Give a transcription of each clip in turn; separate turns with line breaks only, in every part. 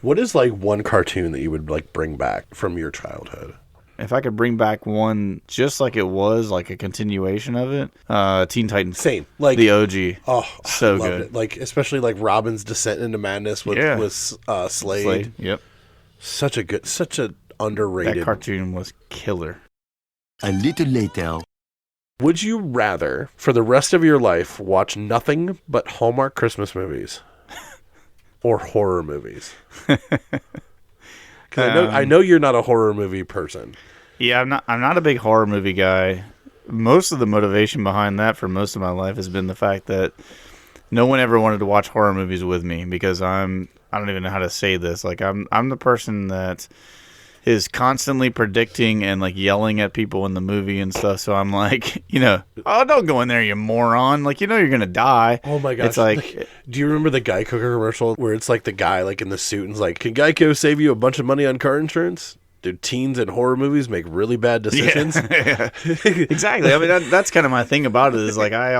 What is like one cartoon that you would like bring back from your childhood?
If I could bring back one just like it was, like a continuation of it, Teen Titans.
Same, like
the OG.
Oh,
so
I loved
good.
It. Like especially like Robin's descent into madness with Slade.
Yep.
Such a underrated.
That cartoon was killer.
A little later.
Would you rather, for the rest of your life, watch nothing but Hallmark Christmas movies or horror movies? I know you're not a horror movie person.
Yeah, I'm not a big horror movie guy. Most of the motivation behind that for most of my life has been the fact that no one ever wanted to watch horror movies with me because I don't even know how to say this. Like I'm the person that is constantly predicting and like yelling at people in the movie and stuff. So I'm like, oh, don't go in there, you moron. Like, you're going to die.
Oh my gosh.
It's like,
do you remember the Geico commercial where it's like the guy like in the suit and's like, can Geico save you a bunch of money on car insurance? Dude, teens in horror movies make really bad decisions.
Yeah. Exactly. I mean, that's kind of my thing about it is like, I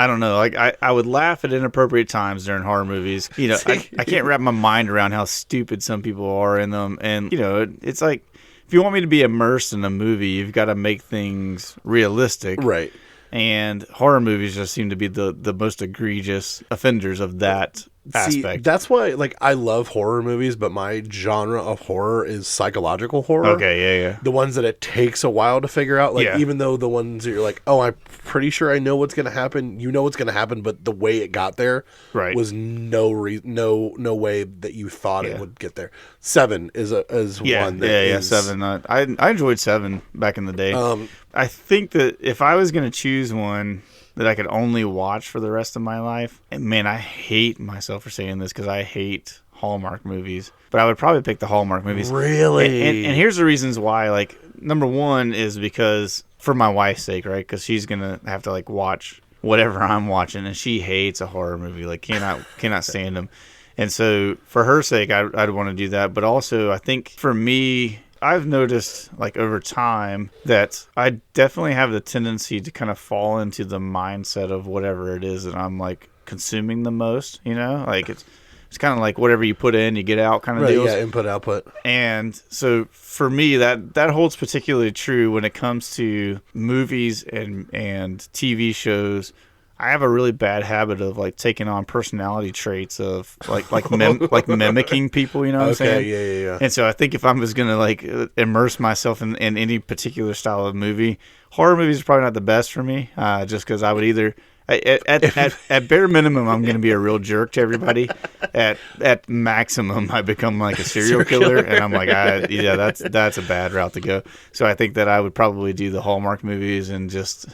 don't know. Like I would laugh at inappropriate times during horror movies. I can't wrap my mind around how stupid some people are in them. And, it's like, if you want me to be immersed in a movie, you've got to make things realistic.
Right.
And horror movies just seem to be the most egregious offenders of that aspect.
That's why, like, I love horror movies, but my genre of horror is psychological horror.
Okay, yeah.
The ones that it takes a while to figure out. Like, even though the ones that you're like, oh, I'm pretty sure I know what's going to happen. You know what's going to happen, but the way it got there was no way that you thought it would get there. Seven is one that is...
Seven. I enjoyed Seven back in the day. I think that if I was going to choose one that I could only watch for the rest of my life, and man, I hate myself for saying this because I hate Hallmark movies, but I would probably pick the Hallmark movies.
Really?
And here's the reasons why. Like, number one is because for my wife's sake, right? Because she's going to have to like watch whatever I'm watching, and she hates a horror movie. Like, cannot stand them. And so for her sake, I'd want to do that. But also, I think for me, I've noticed, like, over time that I definitely have the tendency to kind of fall into the mindset of whatever it is that I'm, like, consuming the most, Like, it's kind of like whatever you put in, you get out kind of deals.
Yeah, input, output.
And so for me, that holds particularly true when it comes to movies and TV shows. I have a really bad habit of like taking on personality traits of like mimicking people, you know what I'm saying?
Yeah.
And so I think if I was going to like immerse myself in any particular style of movie, horror movies are probably not the best for me, just because I would either at bare minimum I'm going to be a real jerk to everybody. At maximum I become like a serial killer, and I'm like, that's a bad route to go. So I think that I would probably do the Hallmark movies and just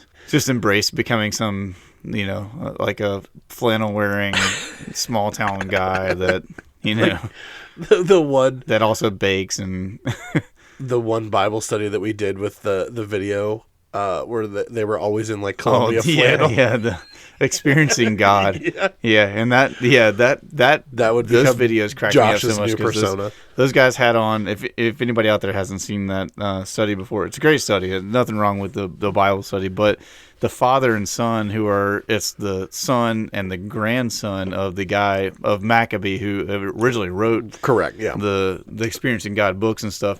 embrace becoming some, like a flannel wearing small town guy that,
the one
that also bakes. And
the one Bible study that we did with the video where they were always in like Columbia flannel.
The experiencing God. And that would
those
videos crack
Josh's
me up so much
new persona.
Those guys had on, if anybody out there hasn't seen that study before, it's a great study. There's nothing wrong with the Bible study, but the father and son it's the son and the grandson of the guy of Maccabee who originally wrote the Experiencing God books and stuff.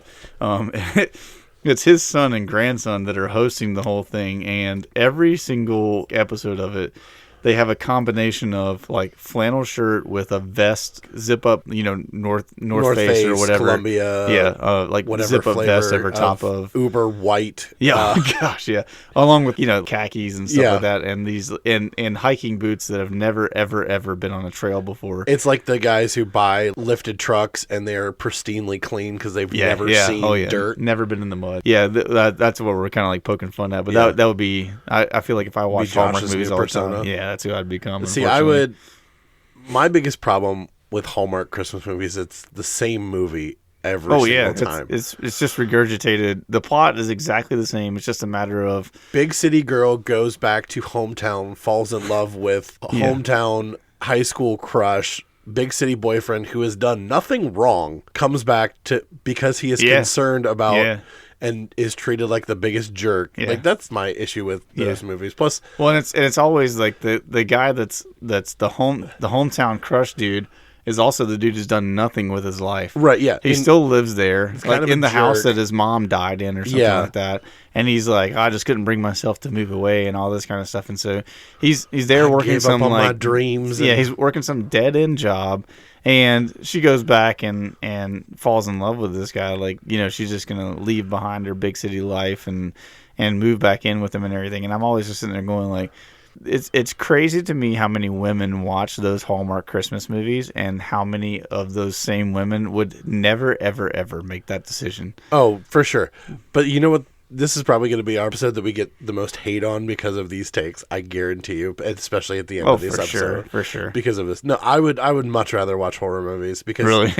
It's his son and grandson that are hosting the whole thing, and every single episode of it, they have a combination of like flannel shirt with a vest, zip up, North Face or whatever,
Columbia,
like
whatever
zip up vest over top of
uber white,
along with khakis and stuff like that, and these and hiking boots that have never ever been on a trail before.
It's like the guys who buy lifted trucks and they're pristinely clean because they've never seen dirt,
never been in the mud. That's what we're kind of like poking fun at. But that would be, I feel like if I watched Hallmark movies all the time, that's who I'd become.
See, my biggest problem with Hallmark Christmas movies, it's the same movie every single time.
It's just regurgitated. The plot is exactly the same. It's just a matter of
big city girl goes back to hometown, falls in love with hometown high school crush. Big city boyfriend who has done nothing wrong comes back because he is concerned about and is treated like the biggest jerk. Like, that's my issue with those movies. Plus,
well, and it's always like the guy that's the hometown crush dude is also the dude who's done nothing with his life.
Right, yeah.
He still lives there, like
kind of
in
a
the house
jerk.
that his mom died in or something like that. And he's like, I just couldn't bring myself to move away and all this kind of stuff. And so he's there working
gave
some
up on
like
my dreams.
Yeah, he's working some dead end job. And she goes back and falls in love with this guy. Like, you know, she's just gonna leave behind her big city life and move back in with him and everything. And I'm always just sitting there going like, it's crazy to me how many women watch those Hallmark Christmas movies and how many of those same women would never, ever, ever make that decision.
Oh, for sure. But you know what? This is probably going to be our episode that we get the most hate on because of these takes. I guarantee you, especially at the end of this episode.
For sure.
Because of this. No, I would much rather watch horror movies because
Really?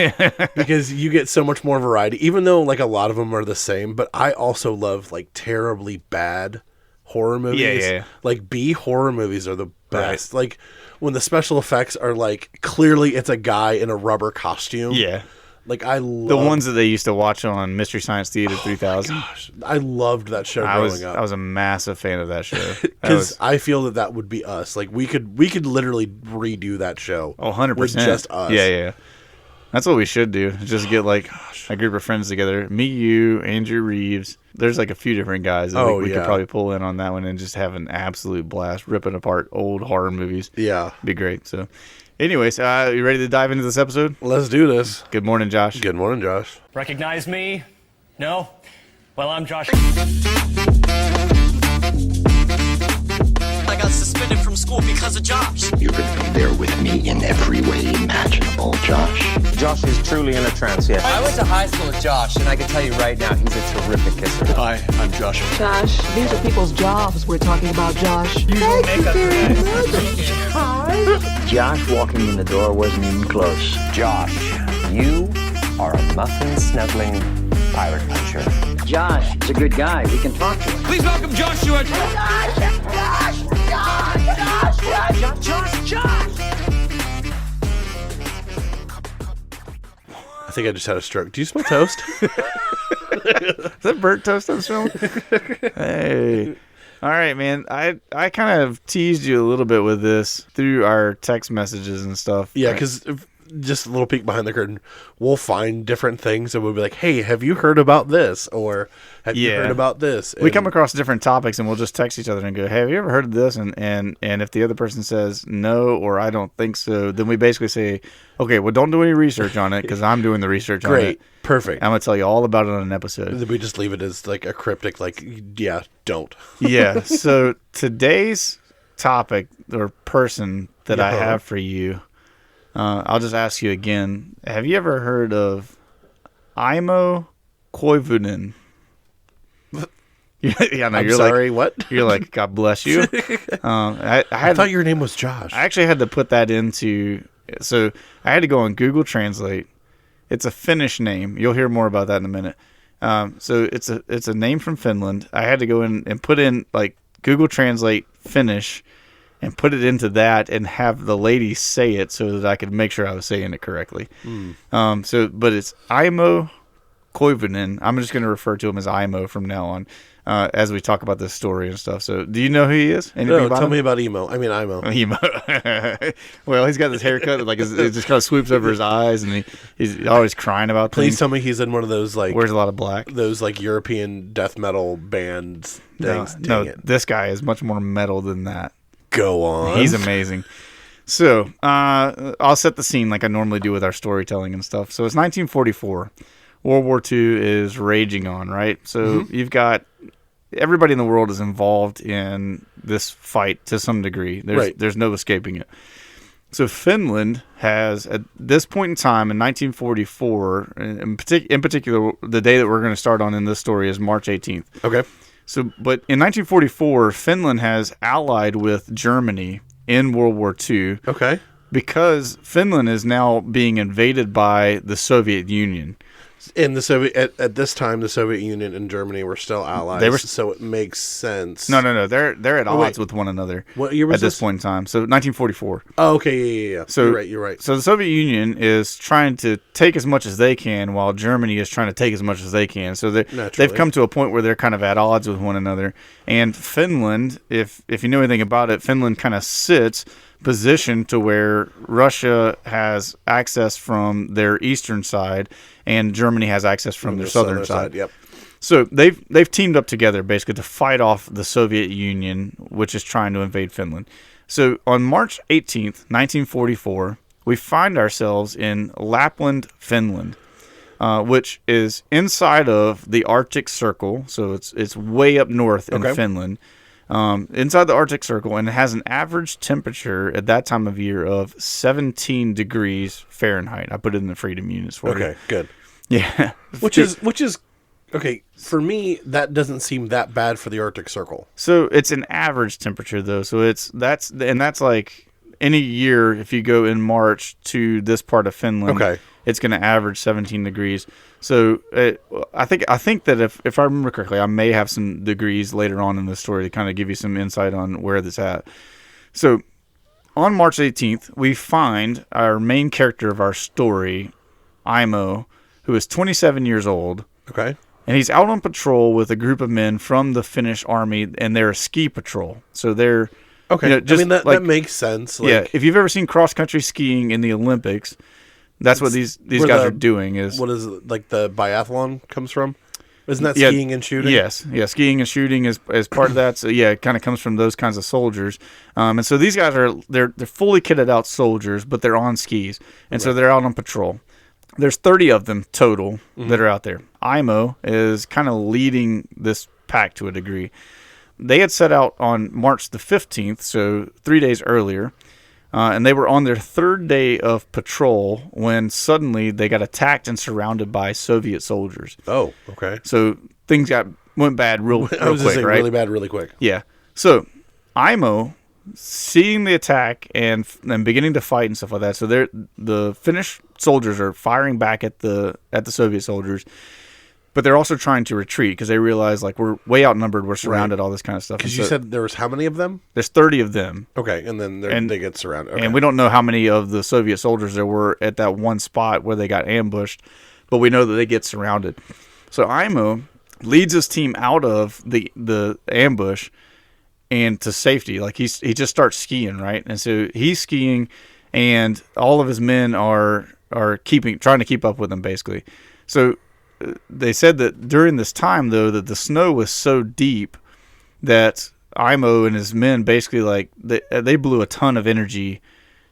because you get so much more variety. Even though like a lot of them are the same, but I also love like terribly bad horror movies.
Yeah.
Like B horror movies are the best. Right. Like when the special effects are like clearly it's a guy in a rubber costume.
Yeah.
Like I love
the ones that they used to watch on Mystery Science Theater 3000.
Gosh, I loved that show growing up.
I was a massive fan of that show
because I feel that would be us. Like we could literally redo that show.
Oh, 100%.
With just us.
Yeah. That's what we should do. Just get like a group of friends together. Me, you, Andrew Reeves. There's like a few different guys that we could probably pull in on that one and just have an absolute blast ripping apart old horror movies.
Yeah.
Be great. So, anyways, you ready to dive into this episode?
Let's do this.
Good morning, Josh.
Good morning, Josh.
Recognize me? No? Well, I'm Josh. I got suspended from school because of Josh.
You're going to be there with me in every way imaginable, Josh.
Josh is truly in a trance, yes.
I went to high school with Josh, and I can tell you right now, he's a terrific kisser.
Hi, I'm Josh.
Josh, these are people's jobs we're talking about, Josh.
Thank you very much.
Hi.
Josh walking in the door wasn't even close.
Josh, you are a muffin-snuggling pirate puncher.
Josh is a good guy. We can talk to him.
Please welcome Joshua. Josh.
I think I just had a stroke. Do you smell toast?
Is that burnt toast on the show? Hey. All right, man. I kind of teased you a little bit with this through our text messages and stuff.
Yeah, because just a little peek behind the curtain, we'll find different things and we'll be like, hey, have you heard about this? Or have you heard about this? And
we come across different topics and we'll just text each other and go, hey, have you ever heard of this? And if the other person says no or I don't think so, then we basically say, okay, well, don't do any research on it because I'm doing the research on it.
Great. Perfect.
I'm going to tell you all about it on an episode.
We just leave it as like a cryptic, like, yeah, don't.
Yeah. So today's topic or person that I have for you, I'll just ask you again. Have you ever heard of Aimo Koivunen? Yeah, no,
I'm
you're
sorry,
like,
what?
You're like, God bless you.
I thought your name was Josh.
I actually had to put that into, so I had to go on Google Translate. It's a Finnish name. You'll hear more about that in a minute. So it's a name from Finland. I had to go in and put in like Google Translate Finnish and put it into that and have the lady say it so that I could make sure I was saying it correctly. But it's Aimo Koivunen. I'm just going to refer to him as Aimo from now on as we talk about this story and stuff. So do you know who he is?
No, tell me about Emo. I mean, Imo.
Emo. Well, he's got this haircut that like it just kind of swoops over his eyes, and he's always crying about things.
Please tell me he's in one of those like
wears a lot of black.
Those like European death metal bands things.
No, this guy is much more metal than that.
Go on.
He's amazing. So I'll set the scene like I normally do with our storytelling and stuff. So it's 1944. World War II is raging on, right? So you've got everybody in the world is involved in this fight to some degree. There's no escaping it. So Finland has, at this point in time in 1944, in particular, the day that we're going to start on in this story is March 18th.
Okay.
So, but in 1944, Finland has allied with Germany in World War II.
Okay.
Because Finland is now being invaded by the Soviet Union.
In the Soviet at this time, the Soviet Union and Germany were still allies. So it makes sense.
No. They're at odds with one another.
What year was
this point in time? So 1944.
Oh, okay, yeah.
So
you're right.
So the Soviet Union is trying to take as much as they can, while Germany is trying to take as much as they can. So they've come to a point where they're kind of at odds with one another. And Finland, if you know anything about it, Finland kind of sits positioned to where Russia has access from their eastern side and Germany has access from their southern side.
Yep.
So they've teamed up together basically to fight off the Soviet Union, which is trying to invade Finland. So on March 18th, 1944, we find ourselves in Lapland, Finland, which is inside of the Arctic Circle. So it's way up north in Finland, inside the Arctic Circle, and it has an average temperature at that time of year of 17 degrees Fahrenheit. I put it in the freedom units for you.
Okay, good.
Yeah.
Which is okay, for me that doesn't seem that bad for the Arctic Circle.
So it's an average temperature though. So that's like any year if you go in March to this part of Finland, it's going to average 17 degrees. So I think that if I remember correctly, I may have some degrees later on in the story to kind of give you some insight on where this at. So on March 18th, we find our main character of our story, Aimo, who is 27 years old.
Okay.
And he's out on patrol with a group of men from the Finnish army, and they're a ski patrol. So they're
okay.
You know, just
that makes sense. Like,
yeah, if you've ever seen cross country skiing in the Olympics, that's what these guys are doing. Is
what is it, like the biathlon comes from? Isn't that skiing and shooting?
Yes, skiing and shooting is part of that. So yeah, it kind of comes from those kinds of soldiers. And so these guys they're fully kitted out soldiers, but they're on skis, and so they're out on patrol. There's 30 of them total that are out there. Aimo is kind of leading this pack to a degree. They had set out on March the 15th, so 3 days earlier, and they were on their third day of patrol when suddenly they got attacked and surrounded by Soviet soldiers.
Oh, okay.
So things went bad real quick, right?
Really bad, really quick.
Yeah. So Aimo, seeing the attack and beginning to fight and stuff like that. So the Finnish soldiers are firing back at the Soviet soldiers, but they're also trying to retreat because they realize like we're way outnumbered, we're surrounded, all this kind of stuff.
Because you said there was how many of them?
There's 30 of them.
Okay, and then they get surrounded. Okay.
And we don't know how many of the Soviet soldiers there were at that one spot where they got ambushed, but we know that they get surrounded. So Aimo leads his team out of the ambush and to safety. Like he just starts skiing, right? And so he's skiing, and all of his men are trying to keep up with him, basically. So they said that during this time, though, that the snow was so deep that Aimo and his men basically like they blew a ton of energy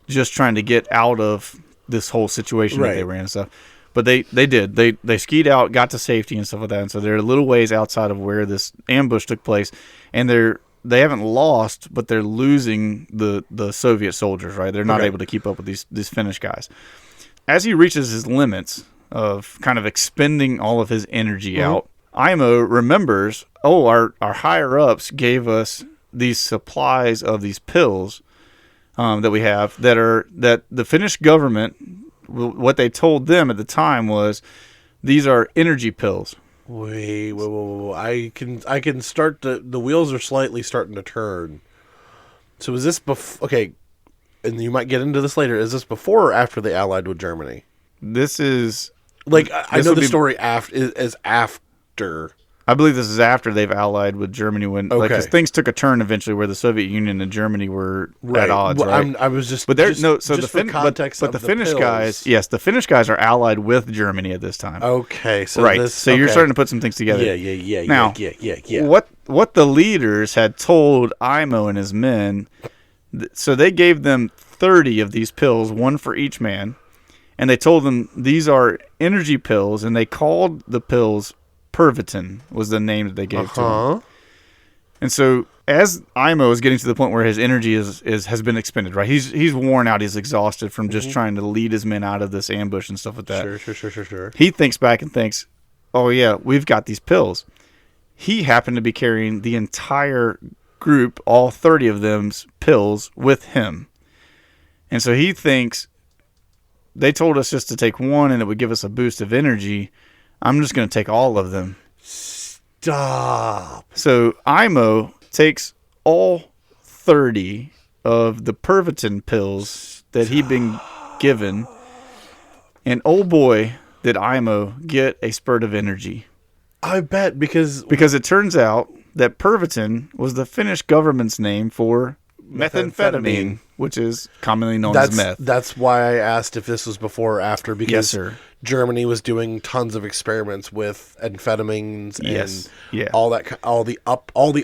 just trying to get out of this whole situation that they were in and stuff. But they did. They skied out, got to safety and stuff like that. And so they're a little ways outside of where this ambush took place, and they haven't lost, but they're losing the Soviet soldiers, right? They're not able to keep up with these Finnish guys. As he reaches his limits of kind of expending all of his energy out, Aimo remembers, our higher-ups gave us these supplies of these pills that we have that the Finnish government, what they told them at the time was, these are energy pills.
Wait. I can start the wheels are slightly starting to turn. So is this before? Okay, and you might get into this later. Is this before or after they allied with Germany?
This is
like I know the story is after.
I believe this is after they've allied with Germany when because things took a turn eventually where the Soviet Union and Germany were at odds.
Well,
right?
I was just
but there
just,
no so
just
the
context
but the Finnish guys, yes, the Finnish guys are allied with Germany at this time.
Okay, so
right, so you're starting to put some things together.
Yeah.
Now,
yeah.
What the leaders had told Aimo and his men, so they gave them 30 of these pills, one for each man, and they told them these are energy pills, and they called the pills Pervitin was the name that they gave to him. And so as Aimo is getting to the point where his energy has been expended, right? He's worn out, he's exhausted from just trying to lead his men out of this ambush and stuff like that.
Sure.
He thinks back and thinks, oh yeah, we've got these pills. He happened to be carrying the entire group, all 30 of them's pills with him. And so he thinks, they told us just to take one and it would give us a boost of energy. I'm just going to take all of them.
Stop.
So Aimo takes all 30 of the Pervitin pills that he'd been given, and oh boy, did Aimo get a spurt of energy.
I bet because
it turns out that Pervitin was the Finnish government's name for methamphetamine, which is commonly known as meth.
That's why I asked if this was before or after, because
Yes, sir.
Germany was doing tons of experiments with amphetamines and
Yes. Yeah.
all the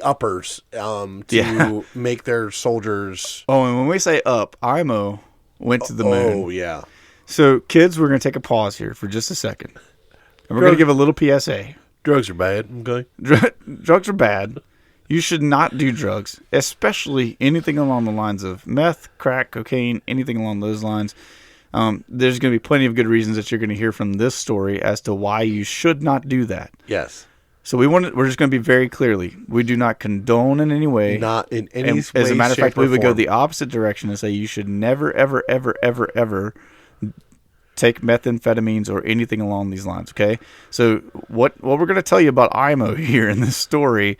uppers to make their soldiers.
Oh, and when we say up, Aimo went to the moon.
Oh yeah.
So, kids, we're going to take a pause here for just a second. And we're going to give a little PSA.
Drugs are bad. Okay.
Drugs are bad. You should not do drugs, especially anything along the lines of meth, crack, cocaine, anything along those lines. There's going to be plenty of good reasons that you're going to hear from this story as to why you should not do that.
Yes.
So we're just going to be very clearly, we do not condone in any way.
Not in any way,
as a matter of fact,
shape, or
we would go
form.
the opposite direction and say you should never, ever, ever, ever, ever take methamphetamines or anything along these lines, okay? So what we're going to tell you about Aimo here in this story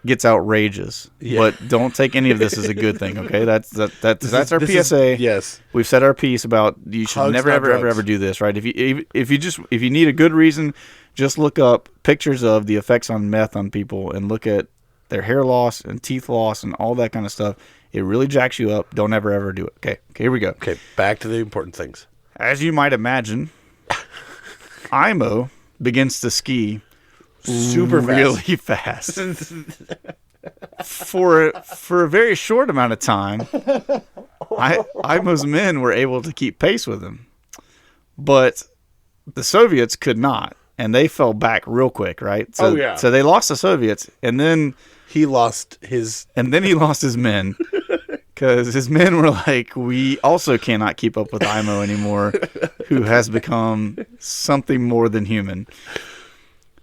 gets outrageous, but don't take any of this as a good thing, okay? That's our PSA.
Yes.
We've said our piece about you should
Hugs,
never,
not
ever, ever,
drugs.
ever do this, right? If you need a good reason, just look up pictures of the effects on meth on people and look at their hair loss and teeth loss and all that kind of stuff. It really jacks you up. Don't ever, ever do it. Okay, here we go.
Okay, back to the important things.
As you might imagine, Aimo begins to ski
Super fast.
really fast. For a very short amount of time, Aimo's men were able to keep pace with him. But the Soviets could not, and they fell back real quick, right? So, So they lost the Soviets, and then
he lost his
men. Because his men were like, we also cannot keep up with Aimo anymore, who has become something more than human.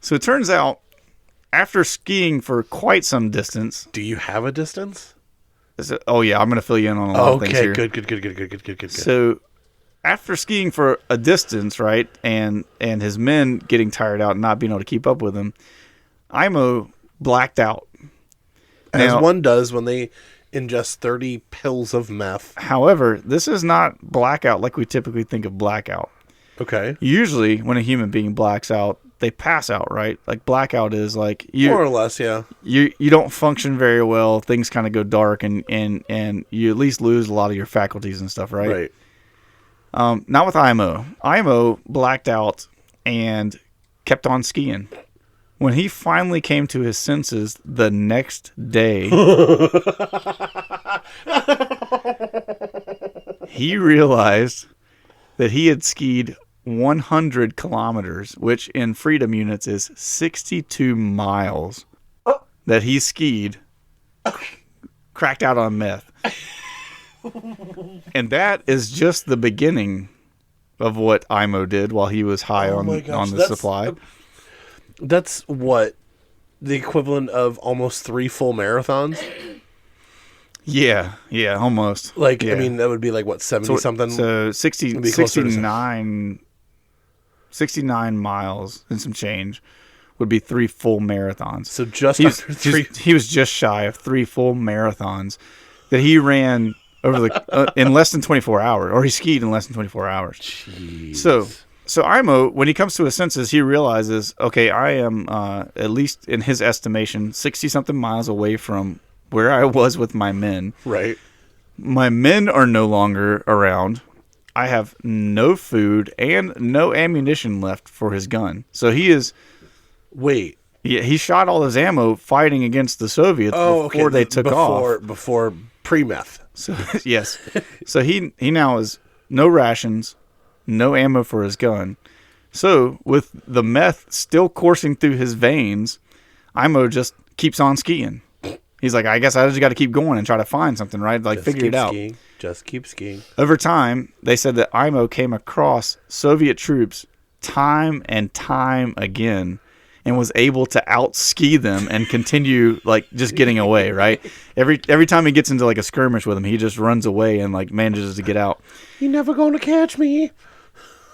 So it turns out, after skiing for quite some distance...
Do you have a distance?
Oh, yeah, I'm going to fill you in on a lot of things here.
Okay, good.
So after skiing for a distance, right, and his men getting tired out and not being able to keep up with him, Aimo blacked out.
As
Now,
one does when they ingest 30 pills of meth.
However, this is not blackout like we typically think of blackout.
Okay.
Usually, when a human being blacks out, they pass out, right? Like blackout is like
More or less, yeah.
You don't function very well. Things kind of go dark, and you at least lose a lot of your faculties and stuff, right?
Right.
Not with Aimo. Aimo blacked out and kept on skiing. When he finally came to his senses the next day, he realized that he had skied 100 kilometers, which in freedom units is 62 miles, that he skied, cracked out on meth. And that is just the beginning of what Aimo did while he was high on the supply.
That's what? The equivalent of almost 3 full marathons?
Yeah, almost.
Like,
Yeah.
I mean, that would be like, what, 70 something?
So
It'd be closer to
69 miles and some change would be 3 full marathons.
So just
He's-
under 3.
He was just shy of 3 full marathons that he ran over the in less than 24 hours, or he skied in less than 24 hours.
Jeez.
So Aimo, when he comes to his senses, he realizes, okay, I am, at least in his estimation, 60-something miles away from where I was with my men.
Right.
My men are no longer around. I have no food and no ammunition left for his gun. So he is...
Wait.
Yeah, he shot all his ammo fighting against the Soviets before they took off.
Before pre-meth.
So, yes. So he now has no rations, no ammo for his gun. So with the meth still coursing through his veins, Aimo just keeps on skiing. He's like, I guess I just got to keep going and try to find something, right? Like,
Just
figure
keep
it out.
skiing. Just keep skiing.
Over time, they said that Aimo came across Soviet troops time and time again and was able to out-ski them and continue, like, just getting away, right? Every time he gets into, like, a skirmish with them, he just runs away and, like, manages to get out.
You're never going to catch me.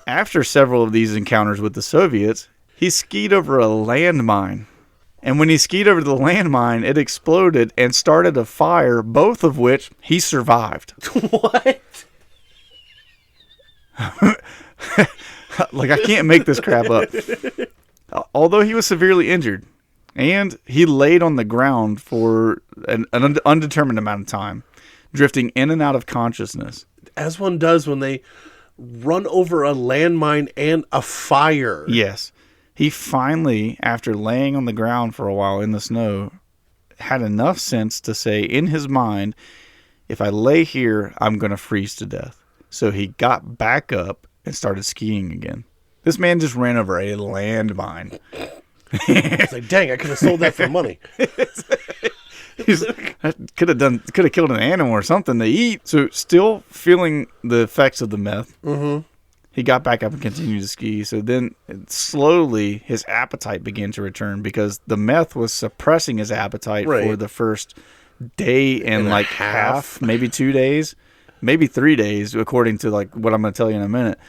After several of these encounters with the Soviets, he skied over a landmine. And when he skied over the landmine, it exploded and started a fire, both of which he survived.
What?
Like, I can't make this crap up. Although he was severely injured, and he laid on the ground for an undetermined amount of time. drifting in and out of consciousness.
As one does when they run over a landmine and a fire.
Yes. He finally, after laying on the ground for a while in the snow, had enough sense to say in his mind, if I lay here, I'm going to freeze to death. So he got back up and started skiing again. This man just ran over a landmine.
It's like, dang, I could have sold that for money.
Could have killed an animal or something to eat. So still feeling the effects of the meth, he got back up and continued to ski. So then slowly his appetite began to return because the meth was suppressing his appetite for the first day and like half, maybe 2 days, maybe 3 days, according to like what I'm going to tell you in a minute.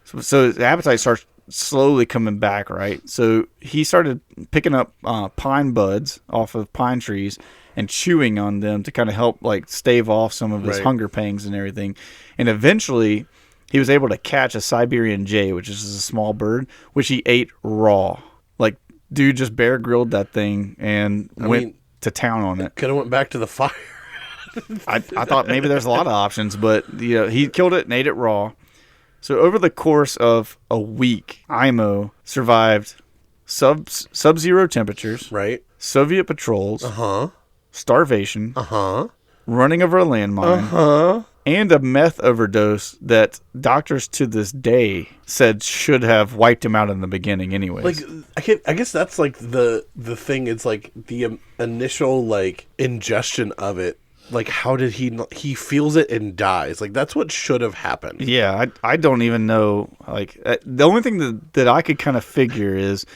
So his appetite starts slowly coming back, right? So he started picking up pine buds off of pine trees and chewing on them to kind of help like stave off some of his hunger pangs and everything. And eventually he was able to catch a Siberian jay, which is a small bird, which he ate raw. Like, dude just Bear Grilled that thing and went to town on it.
Could have went back to the fire.
I thought maybe there's a lot of options, but he killed it and ate it raw. So over the course of a week, Aimo survived sub-zero temperatures, Soviet patrols, starvation, running over a landmine, and a meth overdose that doctors to this day said should have wiped him out in the beginning anyways.
Like, I guess that's like the thing. It's like the initial like ingestion of it. Like, how did he feels it and dies? Like, that's what should have happened.
Yeah, I don't even know. Like, the only thing that I could kind of figure is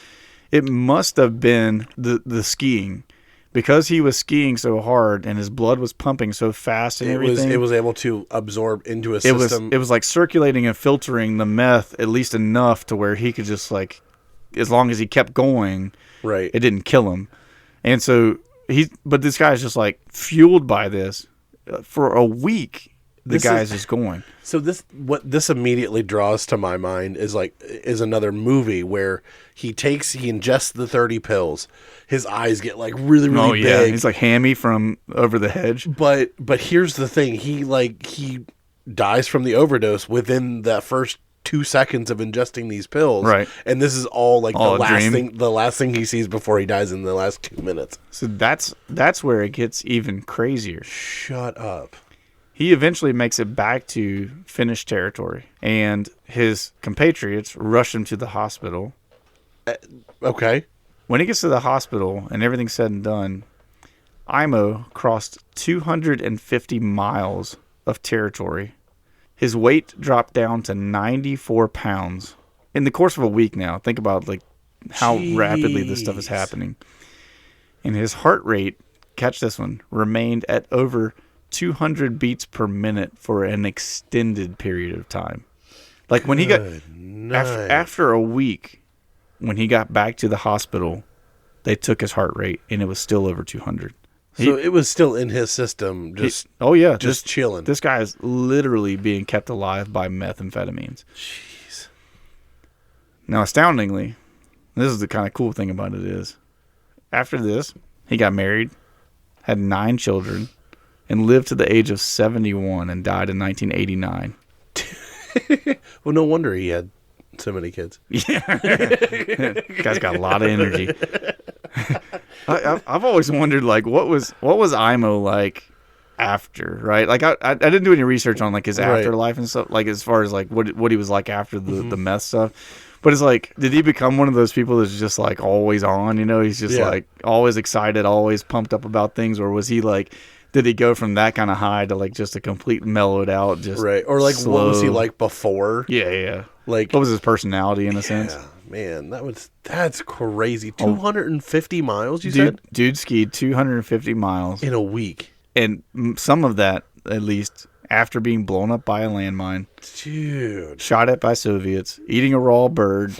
it must have been the skiing. Because he was skiing so hard and his blood was pumping so fast and everything.
It was able to absorb into his system.
It was like circulating and filtering the meth at least enough to where he could just like, as long as he kept going, it didn't kill him. And so but this guy's just like fueled by this for a week. The guy's just going. So
what this immediately draws to my mind is another movie where he ingests the 30 pills. His eyes get like really, really big.
He's like Hammy from Over the Hedge.
But here's the thing. He dies from the overdose within that first 2 seconds of ingesting these pills.
Right.
And this is all like the last thing he sees before he dies in the last 2 minutes.
So that's where it gets even crazier.
Shut up.
He eventually makes it back to Finnish territory, and his compatriots rush him to the hospital.
Okay.
When he gets to the hospital and everything's said and done, Aimo crossed 250 miles of territory. His weight dropped down to 94 pounds in the course of a week now. Think about like how rapidly this stuff is happening. And his heart rate, catch this one, remained at over 200 beats per minute for an extended period of time. Like when he got after a week, when he got back to the hospital, they took his heart rate and it was still over 200.
So it was still in his system, just chilling.
This guy is literally being kept alive by methamphetamines.
Jeez.
Now, astoundingly, this is the kind of cool thing about it is, after this, he got married, had 9 children, and lived to the age of 71 and died in 1989.
Well, no wonder he had so many kids.
Yeah. Guy's got a lot of energy. I've always wondered, like, what was Aimo like after, right? Like, I didn't do any research on, like, his afterlife and stuff, like, as far as, like, what he was like after the meth stuff. But it's like, did he become one of those people that's just, like, always on, you know? He's just, like, always excited, always pumped up about things? Or was he, like... Did he go from that kind of high to like just a complete mellowed out, just
or like
slow?
What was he like before?
Yeah.
Like
what was his personality in a sense?
Man, that's crazy. 250 miles, you said?
Dude skied 250 miles
in a week,
and some of that at least after being blown up by a landmine.
Dude,
shot at by Soviets, eating a raw bird,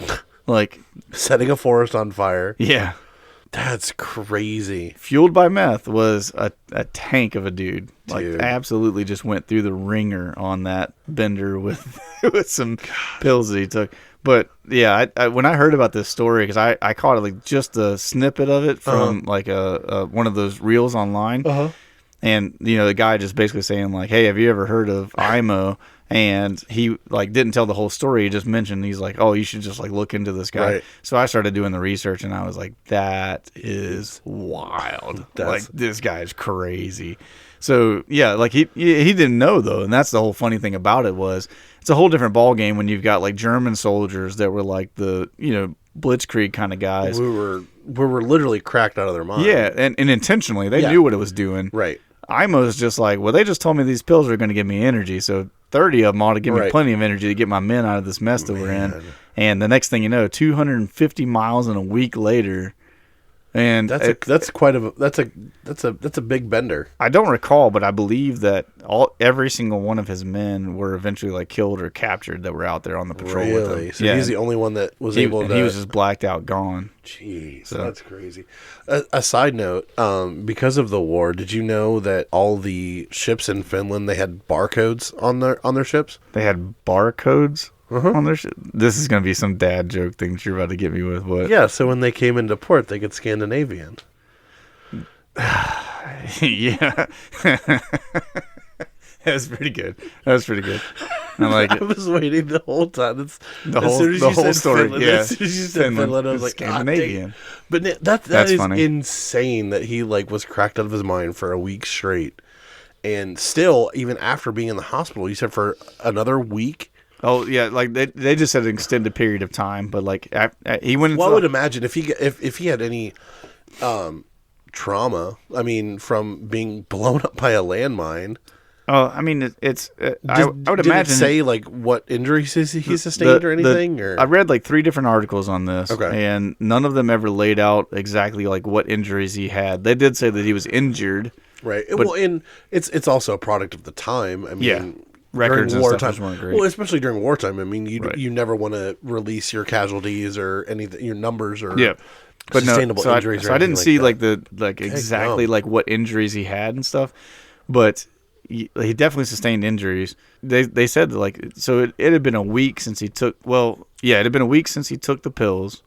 like
setting a forest on fire.
Yeah.
That's crazy.
Fueled by meth was a tank of a dude. Like, absolutely just went through the ringer on that bender with some pills that he took. But, yeah, I when I heard about this story, because I caught like just a snippet of it from like one of those reels online. And, the guy just basically saying, like, hey, have you ever heard of Aimo? And he, like, didn't tell the whole story. He just mentioned, he's like, oh, you should just, like, look into this guy. Right. So I started doing the research, and I was like, that is wild. Like, this guy is crazy. So, yeah, like, he didn't know, though. And that's the whole funny thing about it was it's a whole different ball game when you've got, like, German soldiers that were, like, the, blitzkrieg kind of guys.
We were literally cracked out of their mind.
Yeah, and intentionally. They knew what it was doing.
Right.
Aimo's just like, well, they just told me these pills are going to give me energy, so 30 of them ought to give me plenty of energy to get my men out of this mess that we're in. And the next thing you know, 250 miles in a week later, and
that's a big bender.
I don't recall, but I believe that every single one of his men were eventually like killed or captured that were out there on the patrol with him.
So he's the only one that was able to.
He was just blacked out, gone.
Jeez, that's crazy. A side note, because of the war, did you know that all the ships in Finland, they had barcodes on their ships?
They had barcodes on their ship? This is going to be some dad joke thing that you're about to get me with. What?
Yeah, so when they came into port, they could Scandinavian.
Yeah. That was pretty good. I like it.
I was waiting the whole time. As
soon as you said
story.
Finland, yeah.
As soon as you said Finland, I was like, Scandinavian. But that is
funny.
insane that he like was cracked out of his mind for a week straight. And still, even after being in the hospital, you said for another week?
Oh, yeah. Like they just said an extended period of time. But like he went into
I would imagine if he had any trauma, I mean, from being blown up by a landmine.
Oh, I mean, I would imagine.
Did it say like what injuries he sustained or anything? Or
I read like 3 different articles on this,
okay,
and none of them ever laid out exactly like what injuries he had. They did say that he was injured,
right? Well, and it's also a product of the time. I mean,
records
during wartime
weren't great.
Well, especially during wartime. I mean, you never want to release your casualties or anything, your numbers or
but
sustainable injuries.
So I didn't see
like
exactly like what injuries he had and stuff, but. He definitely sustained injuries. They said that like so it had been a week since he took it had been a week since he took the pills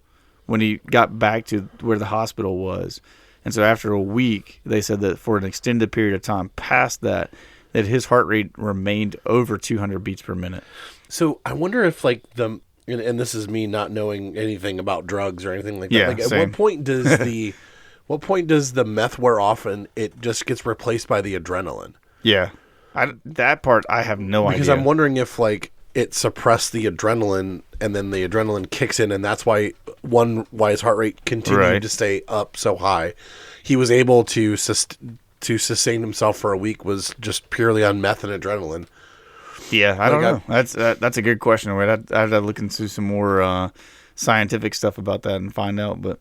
when he got back to where the hospital was. And so after a week, they said that for an extended period of time past that his heart rate remained over 200 beats per minute.
So I wonder if like and this is me not knowing anything about drugs or anything like that.
Yeah,
like
same.
What point does the meth wear off and it just gets replaced by the adrenaline?
Yeah, that part I have no idea.
Because I'm wondering if like it suppressed the adrenaline and then the adrenaline kicks in and that's why his heart rate continued to stay up so high. He was able to sustain himself for a week was just purely on meth and adrenaline.
Yeah, I don't know. That's a good question. I'd have to look into some more scientific stuff about that and find out. But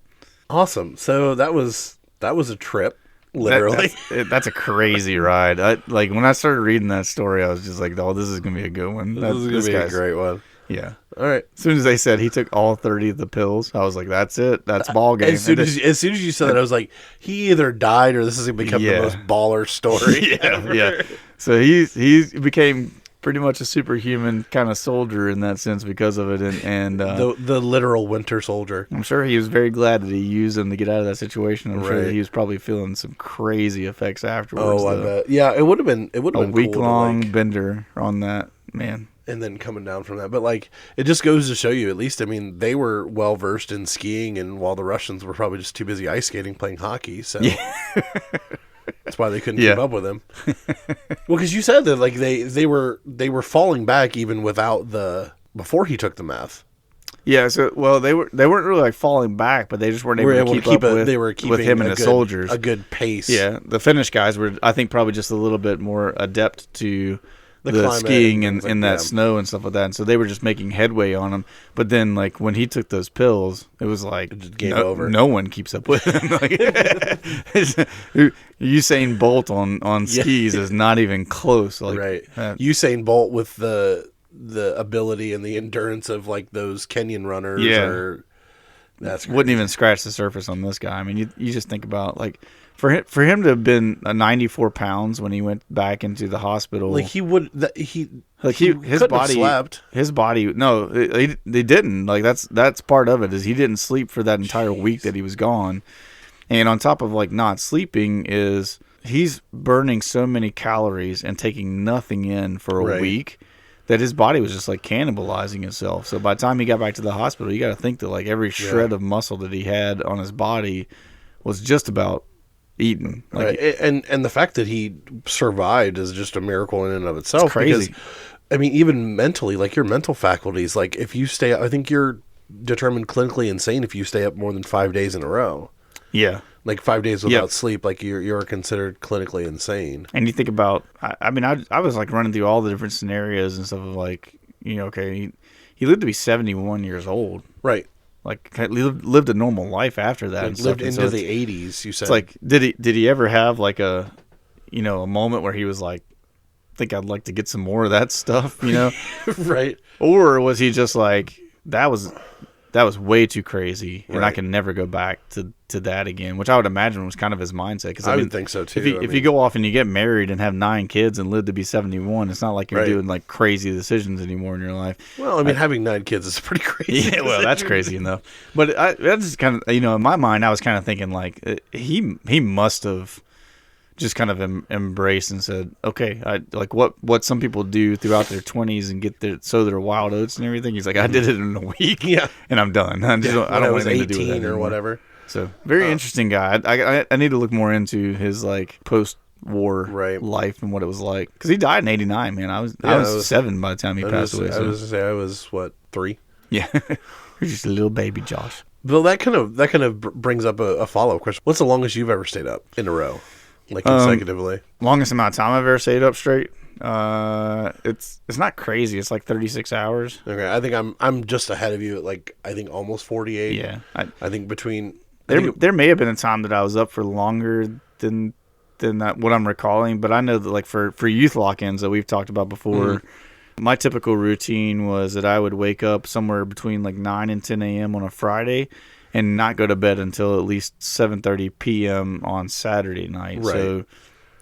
awesome. So that was a trip. Literally,
that's a crazy ride. Like when I started reading that story, I was just like, "Oh, this is gonna be a good one.
This is gonna be a great one."
Yeah.
All right.
As soon as they said he took all 30 of the pills, I was like, "That's it. That's ball game."
As soon as you said that, I was like, "He either died or this is gonna become the most baller story."
Yeah. So he became pretty much a superhuman kind of soldier in that sense because of it, and
the literal winter soldier.
I'm sure he was very glad that he used them to get out of that situation. I'm sure that he was probably feeling some crazy effects afterwards.
Oh, I bet. Yeah, it would have been a
week-long bender on that, man.
And then coming down from that, but like it just goes to show you, at least I mean, they were well versed in skiing, and while the Russians were probably just too busy ice skating, playing hockey. So. Yeah. That's why they couldn't keep up with him. Well, because you said that like they were falling back even without before he took the meth.
Yeah, so they weren't really like falling back, but they just weren't able to keep up with him and the soldiers.
A good pace.
Yeah, the Finnish guys were, I think, probably just a little bit more adept to the skiing and in that snow and stuff like that, and so they were just making headway on him. But then, like when he took those pills, it was like
game over.
No one keeps up with him. Like, Usain Bolt on skis is not even close. Like,
Usain Bolt with the ability and the endurance of like those Kenyan runners.
Yeah,
that's
wouldn't even scratch the surface on this guy. I mean, you just think about like. For him to have been 94 pounds when he went back into the hospital,
like his
body
slept.
His body, no, they didn't. Like that's part of it is he didn't sleep for that entire week that he was gone, and on top of like not sleeping is he's burning so many calories and taking nothing in for a
Right.
week that his body was just like cannibalizing itself. So by the time he got back to the hospital, you got to think that like every shred of muscle that he had on his body was just about eaten. Like,
right. And the fact that he survived is just a miracle in and of itself.
It's crazy.
Because, I mean, even mentally, like your mental faculties, like if you stay, I think you're determined clinically insane if you stay up more than 5 days in a row.
yeah.
Like 5 days without sleep, like you're considered clinically insane.
And you think about, I mean, I was like running through all the different scenarios and stuff of like, you know, okay, he lived to be 71 years old.
Right.
Like he lived a normal life after that. And
Lived
stuff. And
into
so
the 80s, you said.
it's like, did he ever have like a moment where he was like, I think I'd like to get some more of that stuff, you know?
right.
Or was he just like, that was way too crazy, and I
Right.
can never go back to that again, which I would imagine was kind of his mindset. Because
I would think so, too.
If you go off and you get married and have 9 kids and live to be 71, it's not like you're
Right.
doing like crazy decisions anymore in your life.
Well, I mean, having 9 kids is pretty crazy.
Yeah, well, that's crazy enough. But that's just kind of, in my mind, I was kind of thinking like he must have just kind of embraced and said, okay, I like what some people do throughout their 20s and sow their wild oats and everything. He's like, I did it in a week,
Yeah.
and I'm done. I don't
I
want
was
anything to do
18
with that
or
anymore.
whatever.
So very interesting guy. I need to look more into his like post-war
Right.
life and what it was like, because he died in '89. Man, I was 7 by the time he passed away.
I
So.
was to say I was what, 3?
Yeah, you're just a little baby, Josh.
Well, that kind of brings up a follow-up question. What's the longest you've ever stayed up in a row, like consecutively?
Longest amount of time I've ever stayed up straight. It's not crazy. It's like 36 hours.
Okay, I think I'm just ahead of you at like I think almost 48.
Yeah,
I think between
there may have been a time that I was up for longer than that, what I'm recalling, but I know that like for youth lock-ins that we've talked about before, my typical routine was that I would wake up somewhere between like 9 and 10 a.m. on a Friday and not go to bed until at least 7:30 p.m. on Saturday night.
Right.
So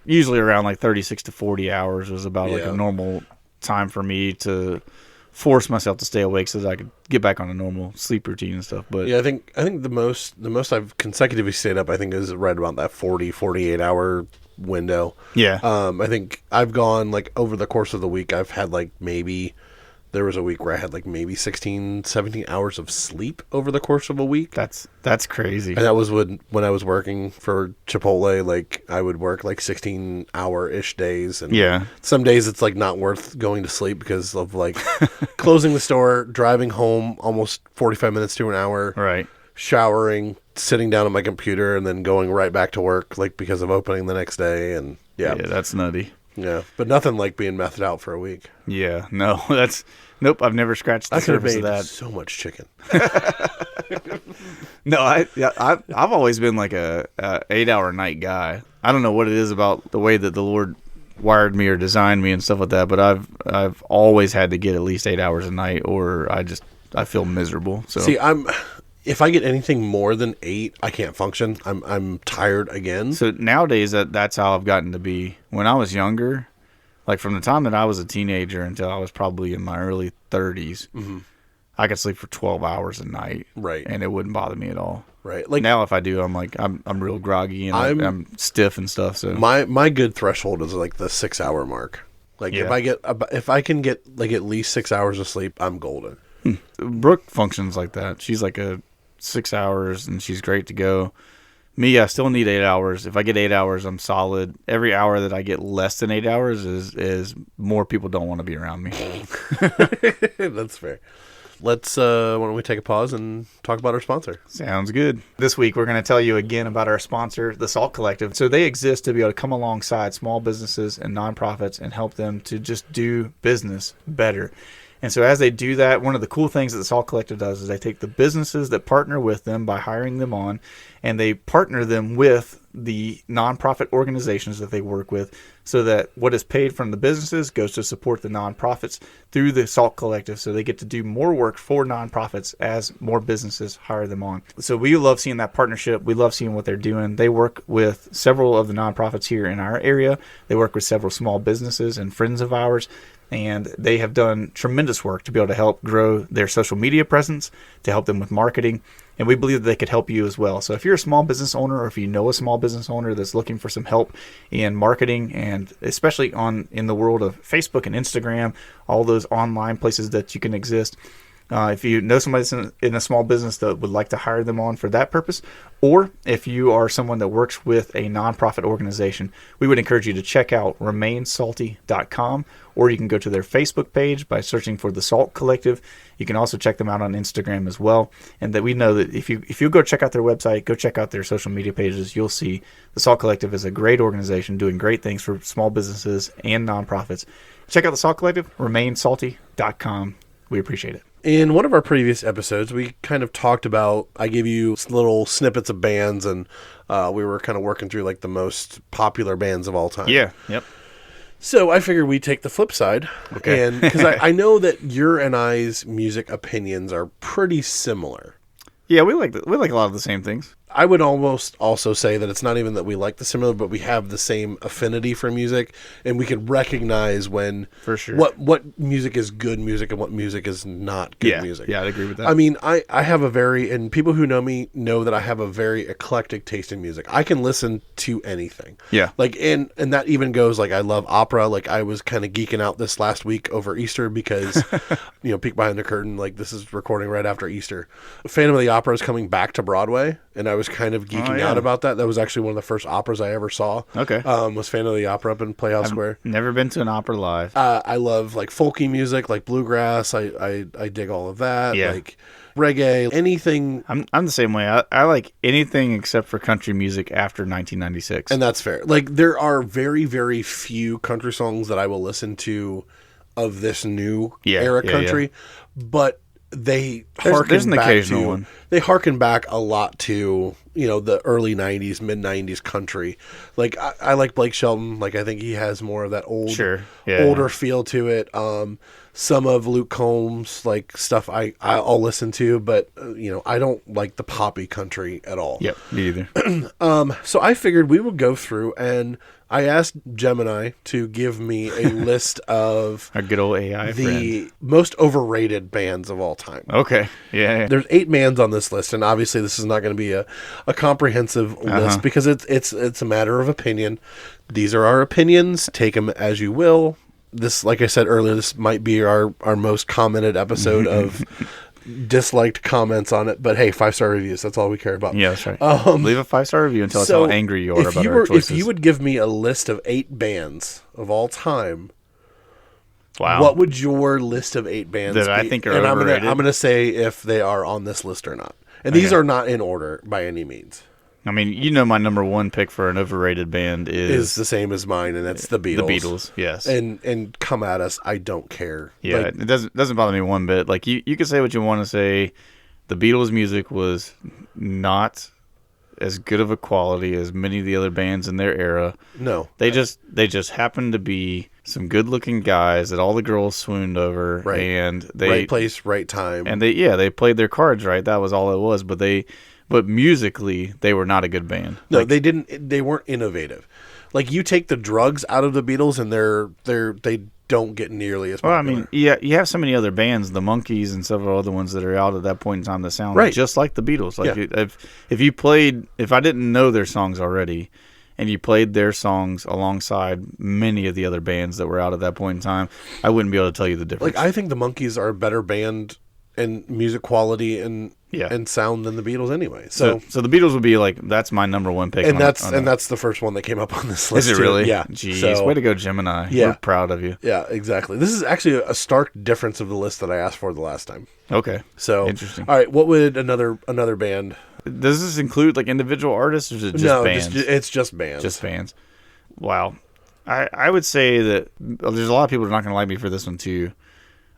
usually around like 36 to 40 hours was about like
Yeah.
a normal time for me to force myself to stay awake so that I could get back on a normal sleep routine and stuff. But
yeah, I think the most I've consecutively stayed up I think is right about that 48 hour window.
yeah.
I think I've gone like over the course of the week I've had like maybe there was a week where I had like maybe 16, 17 hours of sleep over the course of a week.
That's crazy.
And that was when I was working for Chipotle. Like I would work like 16-hour-ish days, and
Yeah.
some days it's like not worth going to sleep because of like closing the store, driving home almost 45 minutes to an hour,
Right.
showering, sitting down at my computer, and then going right back to work, like because of opening the next day. And
Yeah, that's nutty.
but nothing like being methed out for a week.
Yeah, no, nope. I've never scratched the
I could have
surface of
made
that.
so much chicken.
No, I've always been like a 8-hour night guy. I don't know what it is about the way that the Lord wired me or designed me and stuff like that, but I've always had to get at least 8 hours a night, or I feel miserable. So
See, if I get anything more than 8, I can't function. I'm tired again.
So nowadays that's how I've gotten to be. When I was younger, like from the time that I was a teenager until I was probably in my early 30s, I could sleep for 12 hours a night,
Right.
and it wouldn't bother me at all.
Right. Like
Now if I do, I'm real groggy and I'm stiff and stuff. So
my good threshold is like the 6-hour mark. Like
Yeah.
if I can get like at least 6 hours of sleep, I'm golden.
Brooke functions like that. She's like a 6 hours and she's great to go. Me, I still need 8 hours. If I get 8 hours, I'm solid. Every hour that I get less than 8 hours is more people don't want to be around me.
That's fair. Let's why don't we take a pause and talk about our sponsor?
Sounds good. This week, we're going to tell you again about our sponsor, the Salt Collective. So they exist to be able to come alongside small businesses and nonprofits and help them to just do business better. And so as they do that, one of the cool things that the Salt Collective does is they take the businesses that partner with them by hiring them on, and they partner them with the nonprofit organizations that they work with, so that what is paid from the businesses goes to support the nonprofits through the Salt Collective, so they get to do more work for nonprofits as more businesses hire them on. So we love seeing that partnership. We love seeing what they're doing. They work with several of the nonprofits here in our area. They work with several small businesses and friends of ours. and they have done tremendous work to be able to help grow their social media presence, to help them with marketing, and we believe that they could help you as well. So if you're a small business owner, or if you know a small business owner that's looking for some help in marketing, and especially in the world of Facebook and Instagram, all those online places that you can exist, if you know somebody in a small business that would like to hire them on for that purpose, or if you are someone that works with a nonprofit organization, we would encourage you to check out remainsalty.com, or you can go to their Facebook page by searching for the Salt Collective. You can also check them out on Instagram as well. And that we know that if you go check out their website, go check out their social media pages, you'll see the Salt Collective is a great organization doing great things for small businesses and nonprofits. Check out the Salt Collective, remainsalty.com. We appreciate it.
In one of our previous episodes, we kind of talked about, I gave you little snippets of bands, and we were kind of working through like the most popular bands of all time.
Yeah, yep.
So I figured we'd take the flip side. Okay. And because I know that your and I's music opinions are pretty similar.
Yeah, we like a lot of the same things.
I would almost also say that it's not even that we like the similar, but we have the same affinity for music, and we can recognize when
for sure
what music is good music and what music is not good music.
Yeah, I'd agree with that.
I mean, I have and people who know me know that I have a very eclectic taste in music. I can listen to anything.
Yeah.
Like, and that even goes, like, I love opera. Like, I was kind of geeking out this last week over Easter because, peek behind the curtain, like, this is recording right after Easter. Phantom of the Opera is coming back to Broadway, and I was kind of geeking out about that. That was actually one of the first operas I ever saw.
Okay.
Was Phantom of the Opera up in Playhouse Square.
Never been to an opera live.
I love like folky music, like bluegrass. I dig all of that.
Yeah.
Like reggae, anything.
I'm the same way. I like anything except for country music after 1996.
And that's fair. Like there are very, very few country songs that I will listen to of this new era country, but they harken back a lot to, the early 90s, mid 90s country. Like I like Blake Shelton. Like I think he has more of that older feel to it. Some of Luke Combs, like stuff I'll listen to, but I don't like the poppy country at all.
Yep, me either.
So I figured we would go through, and I asked Gemini to give me a list of
our good old AI
the most overrated bands of all time.
Okay. Yeah.
There's 8 bands on this list, and obviously this is not going to be a comprehensive list because it's a matter of opinion. These are our opinions. Take them as you will. This, like I said earlier, this might be our most commented episode of disliked comments on it, but hey, 5-star reviews, that's all we care about.
Yeah, that's right. Leave a 5-star review and tell us how angry you are about our choices.
If you would give me a list of 8 bands of all time,
wow,
what would your list of 8 bands
that
be?
I think are overrated?
I'm gonna say if they are on this list or not. And these are not in order by any means.
I mean, my number one pick for an overrated band is
the same as mine, and that's the Beatles.
The Beatles, yes.
And come at us, I don't care.
Yeah,
like,
it doesn't bother me one bit. Like you can say what you want to say. The Beatles' music was not as good of a quality as many of the other bands in their era.
No,
they just happened to be some good-looking guys that all the girls swooned over,
right?
And
right place, right time,
and they played their cards right. That was all it was. But musically, they were not a good band.
No, they didn't. They weren't innovative. Like you take the drugs out of the Beatles, and they don't get nearly as popular.
Well, I mean, you have so many other bands, the Monkees and several other ones that are out at that point in time that sound just like the Beatles. Like if I didn't know their songs already, and you played their songs alongside many of the other bands that were out at that point in time, I wouldn't be able to tell you the difference.
Like I think the Monkees are a better band in music quality and sound than the Beatles anyway. So
the Beatles would be like, that's my number one pick.
And that's the first one that came up on this list.
Is it really?
Yeah.
Jeez, way to go, Gemini. Yeah. We're proud of you.
Yeah, exactly. This is actually a stark difference of the list that I asked for the last time.
Okay.
So
interesting.
All right, what would another band?
Does this include like individual artists, or is it just bands?
It's just bands.
Just bands. Wow. I would say that there's a lot of people who are not going to like me for this one too.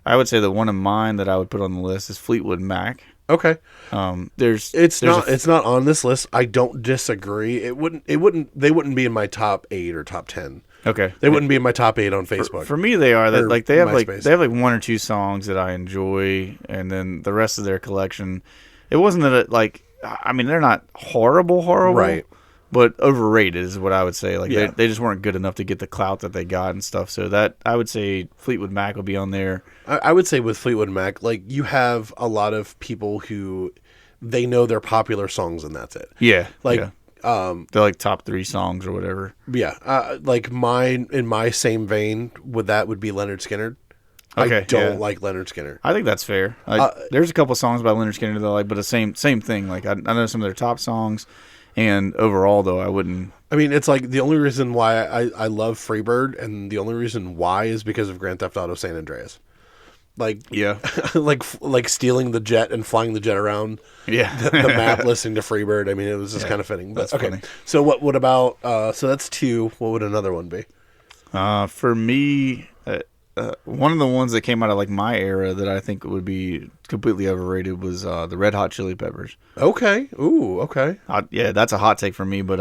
I would say that one of mine that I would put on the list is Fleetwood Mac.
Okay.
It's
not on this list. I don't disagree. They wouldn't be in my top 8 or top 10.
Okay.
They wouldn't be in my top 8 on Facebook.
For me they are. They have
MySpace.
they have like 1 or 2 songs that I enjoy, and then the rest of their collection, it wasn't that they're not horrible,
right?
but overrated is what I would say. Like
Yeah.
they just weren't good enough to get the clout that they got and stuff. So that I would say Fleetwood Mac would be on there.
I would say with Fleetwood Mac, like you have a lot of people who they know their popular songs and that's it.
Yeah,
Like,
they're like top 3 songs or whatever.
Yeah, like mine in my same vein would be Leonard Skinner.
Okay,
I don't like Leonard Skinner.
I think that's fair. There's a couple songs by Leonard Skinner that I like, but the same thing. Like I know some of their top songs, and overall though, I wouldn't.
I mean, it's like the only reason why I love Freebird, and the only reason why is because of Grand Theft Auto San Andreas. Like,
Yeah,
like stealing the jet and flying the jet around
yeah.
the map, listening to Freebird. I mean, it was just kind of fitting. But
That's
okay,
funny.
so what about? So that's 2. What would another one be?
For me, one of the ones that came out of like my era that I think would be completely overrated was the Red Hot Chili Peppers.
Okay. Ooh. Okay.
Yeah, that's a hot take for me, but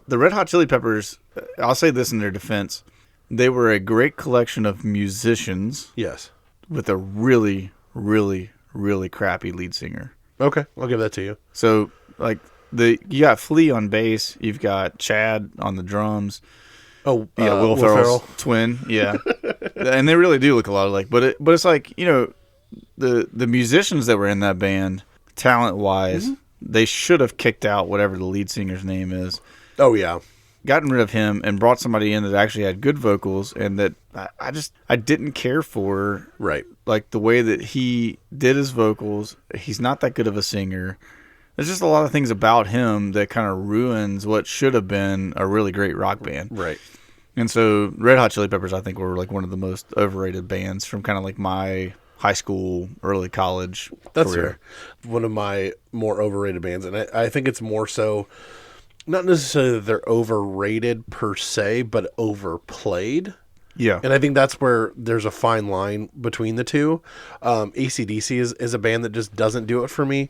the Red Hot Chili Peppers, I'll say this in their defense, they were a great collection of musicians
Yes.
with a really, really, really crappy lead singer.
Okay. I'll give that to you.
So like you got Flea on bass, you've got Chad on the drums.
Oh,
Yeah, Will Ferrell's twin. Yeah, and they really do look a lot alike. But it's like, you know, the musicians that were in that band, talent wise, they should have kicked out whatever the lead singer's name is,
Oh yeah.
gotten rid of him, and brought somebody in that actually had good vocals, and that I didn't care for.
Right.
Like the way that he did his vocals. He's not that good of a singer. There's just a lot of things about him that kind of ruins what should have been a really great rock band.
Right.
And so Red Hot Chili Peppers, I think, were like one of the most overrated bands from kind of like my high school, early college
That's
career.
fair. One of my more overrated bands, and I think it's more so, not necessarily that they're overrated per se, but overplayed.
Yeah.
And I think that's where there's a fine line between the two. AC/DC is a band that just doesn't do it for me.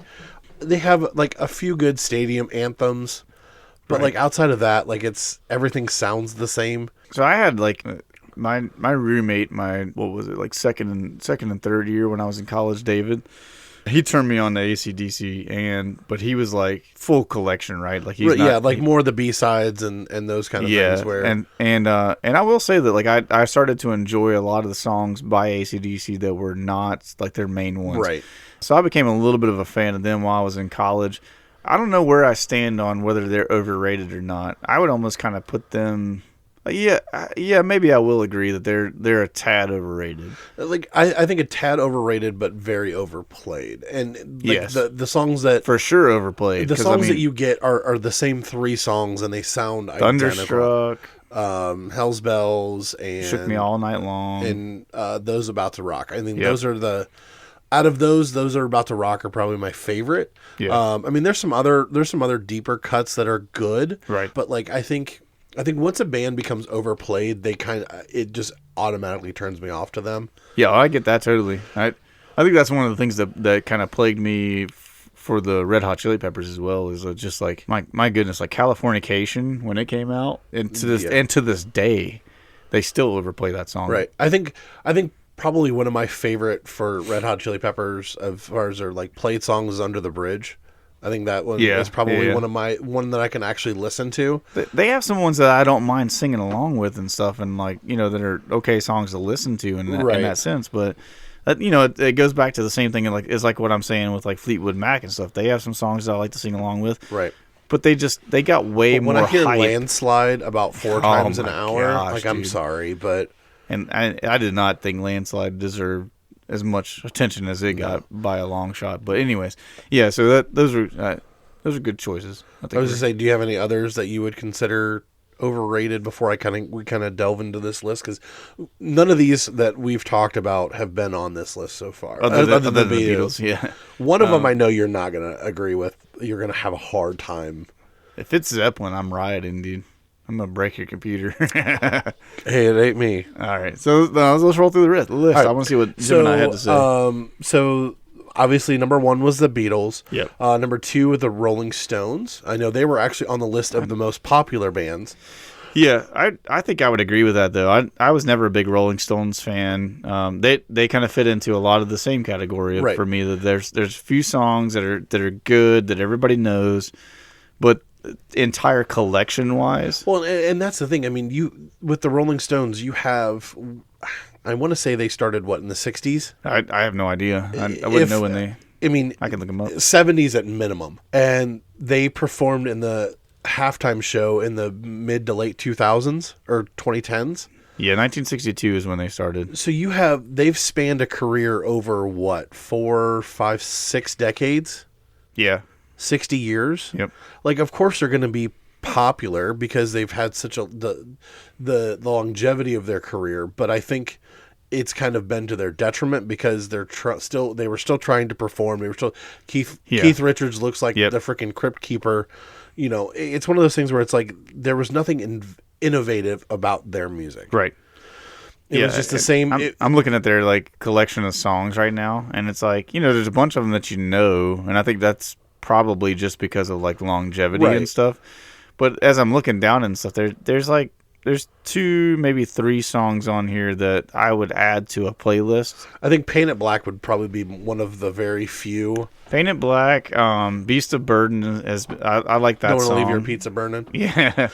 They have like a few good stadium anthems, but like outside of that, like everything sounds the same.
So I had like my roommate, what was it, like second and third year when I was in college, David. He turned me on to AC/DC, but he was like full collection, right? Like he's not,
like more of the B-sides and those kind of things. Where
and I will say that like I started to enjoy a lot of the songs by AC/DC that were not like their main ones,
right.
So I became a little bit of a fan of them while I was in college. I don't know where I stand on whether they're overrated or not. I would almost kind of put them. Yeah, maybe I will agree that they're a tad overrated.
Like I think a tad overrated, but very overplayed. And like
Yes.
the songs that
For sure overplayed.
the
'cause,
songs
I mean,
that you get are the same 3 songs, and they sound identical.
Thunderstruck,
Hell's Bells, and
Shook Me All Night Long,
and Those About to Rock. I think
Yep.
those are out of those are About to Rock are probably my favorite.
Yeah.
I mean, there's some other deeper cuts that are good,
Right.
But like I think once a band becomes overplayed, it just automatically turns me off to them.
Yeah, I get that totally. I think that's one of the things that kind of plagued me for the Red Hot Chili Peppers as well, is just like my goodness, like Californication when it came out, and to this day, they still overplay that song.
Right. I think probably one of my favorite for Red Hot Chili Peppers as far as their like played songs is Under the Bridge. I think that one is probably one that I can actually listen to.
They have some ones that I don't mind singing along with and stuff, and like, you know, that are okay songs to listen to in that sense. But that, you know, it goes back to the same thing. Like it's like what I'm saying with like Fleetwood Mac and stuff. They have some songs that I like to sing along with.
Right.
But they got way more.
When I hear
hype.
Landslide about 4 times an hour,
gosh,
like I'm
dude.
sorry, but
And I did not think Landslide deserved as much attention as it got by a long shot. But anyways, yeah. So those are good choices. I think
I was just saying, do you have any others that you would consider overrated before we kind of delve into this list? Because none of these that we've talked about have been on this list so far.
Other than the Beatles, yeah.
One of them I know you're not going to agree with. You're going to have a hard time.
If it's Zeppelin, I'm rioting, dude. I'm going to break your computer.
Hey, it ain't me.
All right. So let's roll through the list.
Right.
I want to see what Jim and I had to say.
So obviously number 1 was the Beatles.
Yep.
Number 2, the Rolling Stones. I know they were actually on the list of the most popular bands.
Yeah, I think I would agree with that, though. I was never a big Rolling Stones fan. They kind of fit into a lot of the same category for me. That there's a few songs that are good that everybody knows, but entire collection wise.
Well, and that's the thing. I mean, you with the Rolling Stones, you have. I want to say they started in the 60s.
I have no idea. I wouldn't know when they.
I mean,
I can look them up.
70s at minimum, and they performed in the halftime show in the mid to late 2000s or 2010s.
Yeah, 1962 is when they started.
So they've spanned a career over what, 4, 5, 6 decades?
Yeah.
60 years?
Yep.
Like, of course they're going to be popular because they've had such the longevity of their career, but I think it's kind of been to their detriment because they were still trying to perform. They were still Keith Richards looks like the freaking crypt keeper. You know, it's one of those things where it's like there was nothing innovative about their music.
Right.
It was just the same.
I'm looking at their like collection of songs right now, and it's like, you know, there's a bunch of them that you know, and I think that's probably just because of like longevity and stuff. But as I'm looking down and stuff, there's 2, maybe 3 songs on here that I would add to a playlist.
I think Paint It Black would probably be one of the very few.
Paint It Black, Beast of Burden, I like that song.
Don't Want to Leave Your Pizza Burning.
Yeah.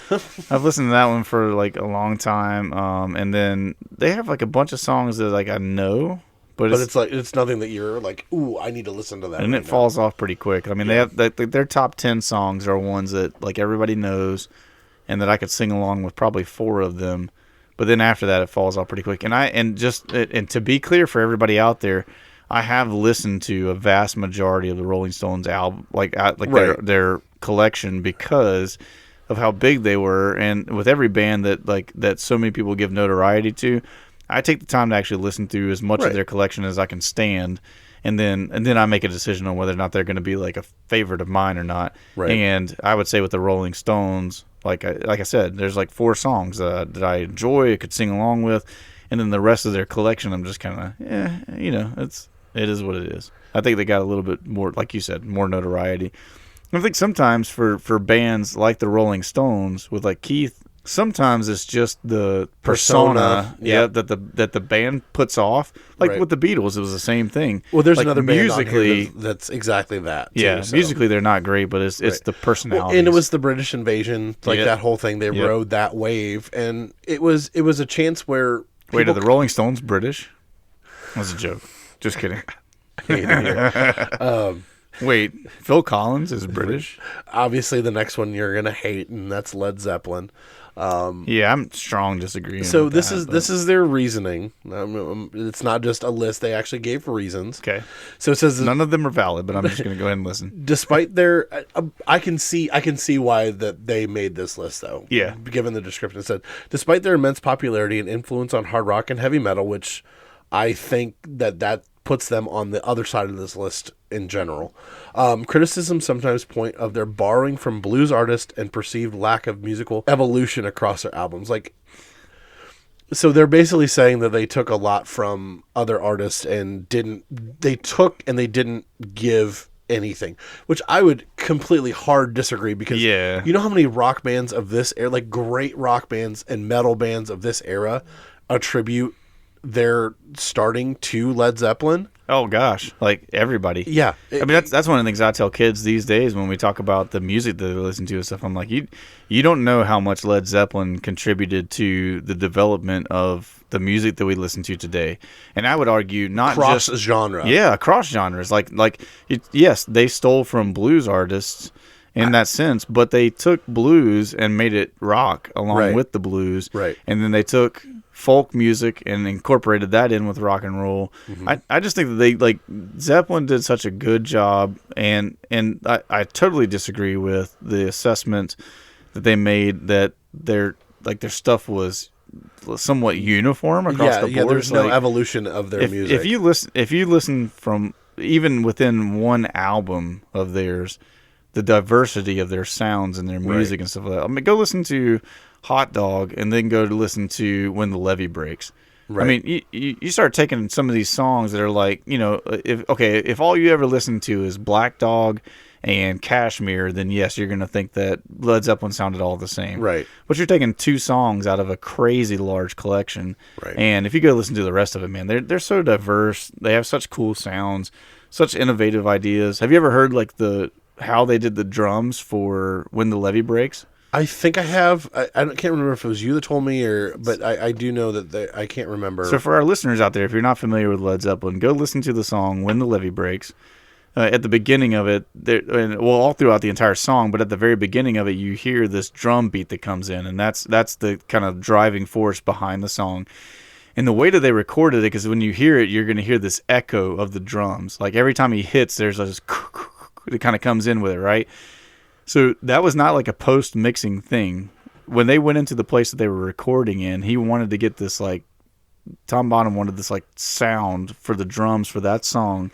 I've listened to that one for like a long time. And then they have like a bunch of songs that like I know. But
it's like it's nothing that you're like, ooh, I need to listen to that.
And it falls off pretty quick. I mean, they have their top 10 songs are ones that like everybody knows, and that I could sing along with probably 4 of them. But then after that, it falls off pretty quick. And to be clear for everybody out there, I have listened to a vast majority of the Rolling Stones album, their collection, because of how big they were, and with every band that so many people give notoriety to. I take the time to actually listen through as much of their collection as I can stand, and then I make a decision on whether or not they're going to be like a favorite of mine or not.
Right.
And I would say with the Rolling Stones, like I said, there's like 4 songs that I enjoy, I could sing along with, and then the rest of their collection, I'm just kind of, you know, it is what it is. I think they got a little bit more, like you said, more notoriety. I think sometimes for bands like the Rolling Stones with like Keith, sometimes it's just the persona that the band puts off. Like with the Beatles, it was the same thing.
Well, there's
like
another band
musically
on here that's exactly that. Too,
yeah,
so.
Musically they're not great, but it's the personality.
Well, and it was the British invasion, like that whole thing. They rode that wave, and it was a chance where.
Wait, are the Rolling Stones British? That was a joke. Just kidding. Wait, Phil Collins is British?
Obviously, the next one you're gonna hate, and that's Led Zeppelin.
Yeah, I'm strong disagreeing.
So this is their reasoning. It's not just a list; they actually gave reasons.
Okay.
So it says
none of them are valid, but I'm just going to go ahead and listen.
Despite their, I can see why that they made this list though.
Yeah.
Given the description, it said, despite their immense popularity and influence on hard rock and heavy metal, which I think that puts them on the other side of this list in general. Criticism sometimes point of their borrowing from blues artists and perceived lack of musical evolution across their albums. Like, so they're basically saying that they took a lot from other artists and didn't give anything, which I would completely hard disagree because you know how many rock bands of this era, like great rock bands and metal bands of this era, attribute their starting to Led Zeppelin?
Oh gosh, like everybody.
Yeah,
I mean that's one of the things I tell kids these days when we talk about the music that they listen to and stuff. I'm like, you don't know how much Led Zeppelin contributed to the development of the music that we listen to today. And I would argue not
cross
just
genre.
Yeah, across genres. Yes, they stole from blues artists in that sense, but they took blues and made it rock along with the blues. Right. And then they took folk music and incorporated that in with rock and roll. Mm-hmm. I just think that Zeppelin did such a good job, and I totally disagree with the assessment that they made that their stuff was somewhat uniform across the board.
Yeah, there's no evolution of their music.
If you listen from even within one album of theirs, the diversity of their sounds and their music and stuff like that. I mean, go listen to Hot Dog and then go to listen to When the Levee Breaks. Right. I mean, you start taking some of these songs that are like, you know, if all you ever listen to is Black Dog and Kashmir, then yes, you're going to think that Led Zeppelin sounded all the same. Right. But you're taking 2 songs out of a crazy large collection. Right. And if you go listen to the rest of it, man, they're so diverse. They have such cool sounds, such innovative ideas. Have you ever heard like the how they did the drums for When the Levee Breaks?
I think I have. Can't remember if it was you that told me, but I do know that I can't remember.
So for our listeners out there, if you're not familiar with Led Zeppelin, go listen to the song When the Levee Breaks. At the beginning of it, all throughout the entire song, but at the very beginning of it, you hear this drum beat that comes in, and that's the kind of driving force behind the song. And the way that they recorded it, because when you hear it, you're going to hear this echo of the drums. Like every time he hits, there's this that kind of comes in with it, right? So that was not like a post-mixing thing. When they went into the place that they were recording in, he wanted to get this, like, Tom Bonham wanted this, like, sound for the drums for that song.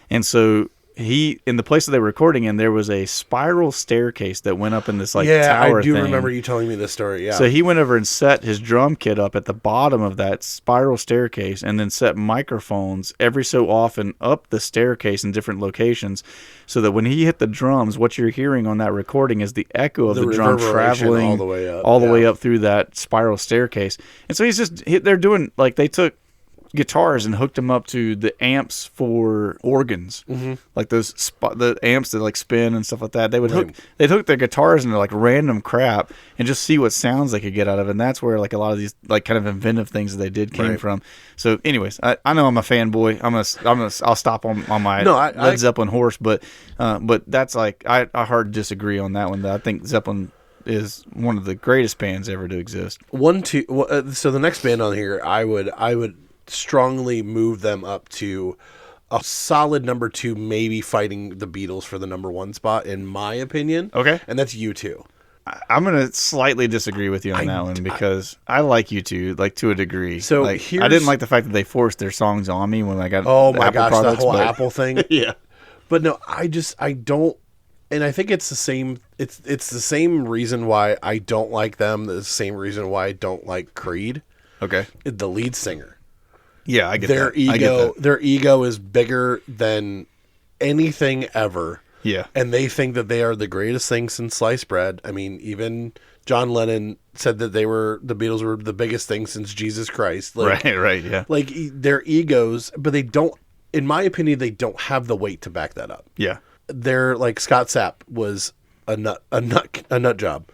And so in the place that they were recording in, there was a spiral staircase that went up in this, like, tower
I do
thing.
remember you telling me this story, yeah.
So he went over and set his drum kit up at the bottom of that spiral staircase and then set microphones every so often up the staircase in different locations so that when he hit the drums, what you're hearing on that recording is the echo of the drum traveling
all the way up,
through that spiral staircase. And so they're doing, like, they took guitars and hooked them up to the amps for organs, like the amps that like spin and stuff like that. They'd hook their guitars into like random crap and just see what sounds they could get out of it. And that's where like a lot of these like kind of inventive things that they did came from. So, anyways, I know I'm a fanboy. I'll stop on my Led Zeppelin horse, but that's like I hard disagree on that one. I think Zeppelin is one of the greatest bands ever to exist.
So the next band on here, I would strongly move them up to a solid number 2, maybe fighting the Beatles for the number 1 spot, in my opinion.
Okay.
And that's U2.
I'm going to slightly disagree with you on that one because I like U2, like, to a degree. So like, I didn't like the fact that they forced their songs on me when I got
the whole Apple thing.
Yeah.
But no, I don't, and I think it's the same, it's the same reason why I don't like them, the same reason why I don't like Creed.
Okay.
The lead singer.
Yeah, I get
their
that.
ego. Their ego is bigger than anything ever.
Yeah,
and they think that they are the greatest thing since sliced bread. I mean, even John Lennon said that the Beatles were the biggest thing since Jesus Christ. Like,
right, yeah.
Like their egos, but they don't. In my opinion, they don't have the weight to back that up.
Yeah,
they're like Scott Sapp was a nut job.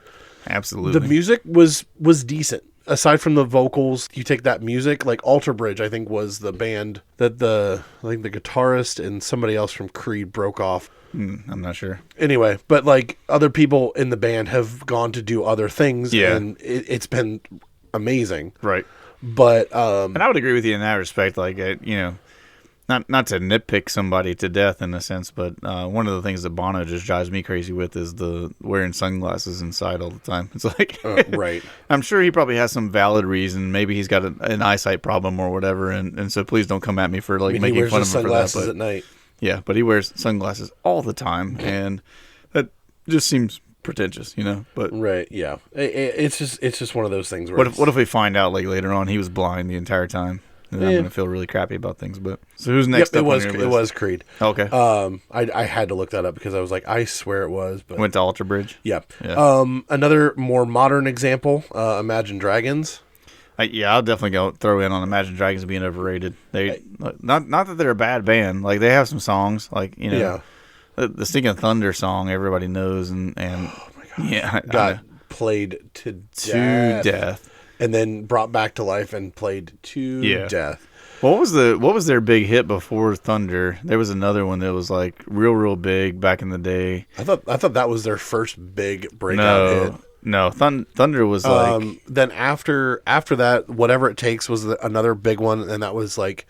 Absolutely,
the music was decent. Aside from the vocals, you take that music, like Alter Bridge, I think was the band that the guitarist and somebody else from Creed broke off.
I'm not sure.
Anyway, but like other people in the band have gone to do other things, and it's been amazing.
Right.
But
and I would agree with you in that respect. Like, not to nitpick somebody to death in a sense, but one of the things that Bono just drives me crazy with is the wearing sunglasses inside all the time. It's like,
right.
I'm sure he probably has some valid reason. Maybe he's got an eyesight problem or whatever, and so please don't come at me for like making fun of him for that.
But, at night.
Yeah, but he wears sunglasses all the time, and that just seems pretentious, But
right, yeah, it's just one of those things. Where
what if we find out like later on he was blind the entire time? And I'm gonna feel really crappy about things. But so who's next?
It was Creed.
Okay.
I had to look that up because I was like, I swear it was. But
went to Alter Bridge.
Yeah. Another more modern example. Imagine Dragons.
I'll definitely throw in on Imagine Dragons being overrated. They not that they're a bad band. Like they have some songs, like the Stinking Thunder song everybody knows, and
oh my God. Got played to
death,
and then brought back to life and played to death.
What was their big hit before Thunder? There was another one that was like real big back in the day.
I thought that was their first big breakout hit.
No, Thunder was like...
Then after that, Whatever It Takes was another big one, and that was like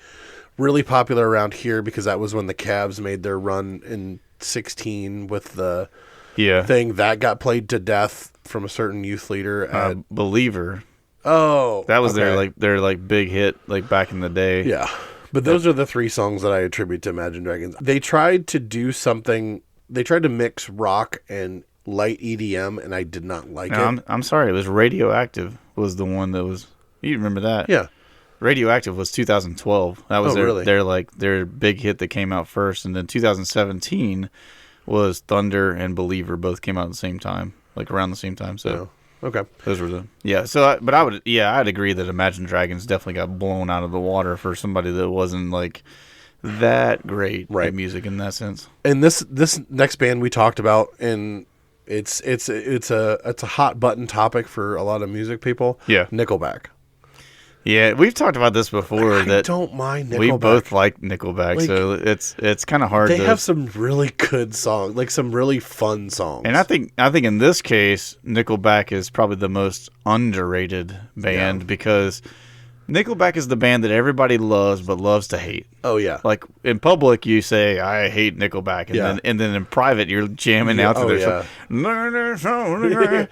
really popular around here because that was when the Cavs made their run in 16 with the thing. That got played to death from a certain youth leader.
Believer.
Oh.
That was their big hit like back in the day.
Yeah. But those are the 3 songs that I attribute to Imagine Dragons. They tried to do something... They tried to mix rock and light EDM, and I did not like it.
I'm sorry. It was Radioactive was the one that was... You remember that?
Yeah.
Radioactive was 2012. That was their big hit that came out first, and then 2017 was Thunder and Believer both came out at the same time, like around the same time. So
okay,
those were the So, but I'd agree that Imagine Dragons definitely got blown out of the water for somebody that wasn't like that great
Right.
at music in that sense.
And this next band we talked about, and it's a hot button topic for a lot of music people.
Yeah.
Nickelback.
Yeah, we've talked about this before.
I don't mind Nickelback.
We both like Nickelback, so it's kind of hard.
They have some really good songs, like some really fun songs.
And I think in this case, Nickelback is probably the most underrated band because Nickelback is the band that everybody loves but loves to hate.
Oh yeah,
Like in public, you say I hate Nickelback, and then in private, you're jamming out to their song.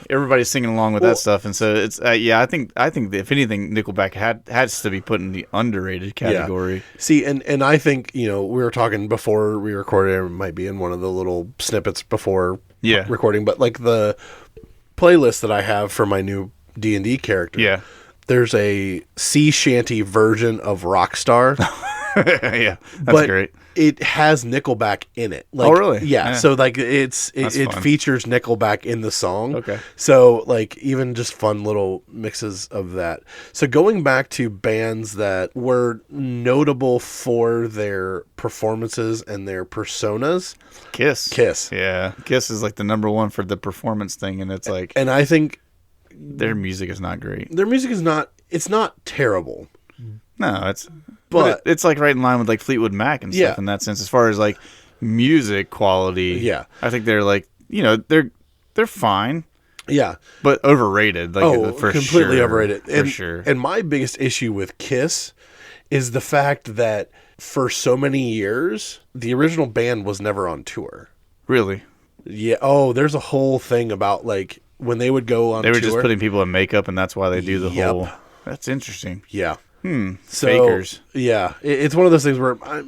Everybody's singing along with that stuff, and so it's I think that if anything, Nickelback has to be put in the underrated category.
Yeah. See, and I think we were talking before we recorded. It might be in one of the little snippets before recording, but like the playlist that I have for my new D&D character.
Yeah.
There's a sea shanty version of Rockstar.
Yeah, that's great.
It has Nickelback in it. Like,
oh, really?
Yeah. So like it
fun.
features Nickelback in the song.
Okay.
So like even just fun little mixes of that. So going back to bands that were notable for their performances and their personas.
Kiss. Yeah. Kiss is like the number one for the performance thing, and it's like,
and I think
their music is not great.
Their music is not terrible.
No, but it's like right in line with like Fleetwood Mac and stuff in that sense, as far as like music quality.
Yeah.
I think they're like, they're fine.
Yeah.
But overrated. Like for
completely
sure,
overrated.
For sure.
And my biggest issue with Kiss is the fact that for so many years, the original band was never on tour.
Really?
Yeah. Oh, there's a whole thing about like when they would go on tour.
They were just putting people in makeup, and that's why they do the whole. That's interesting.
Yeah. So,
Fakers.
Yeah. It's one of those things where I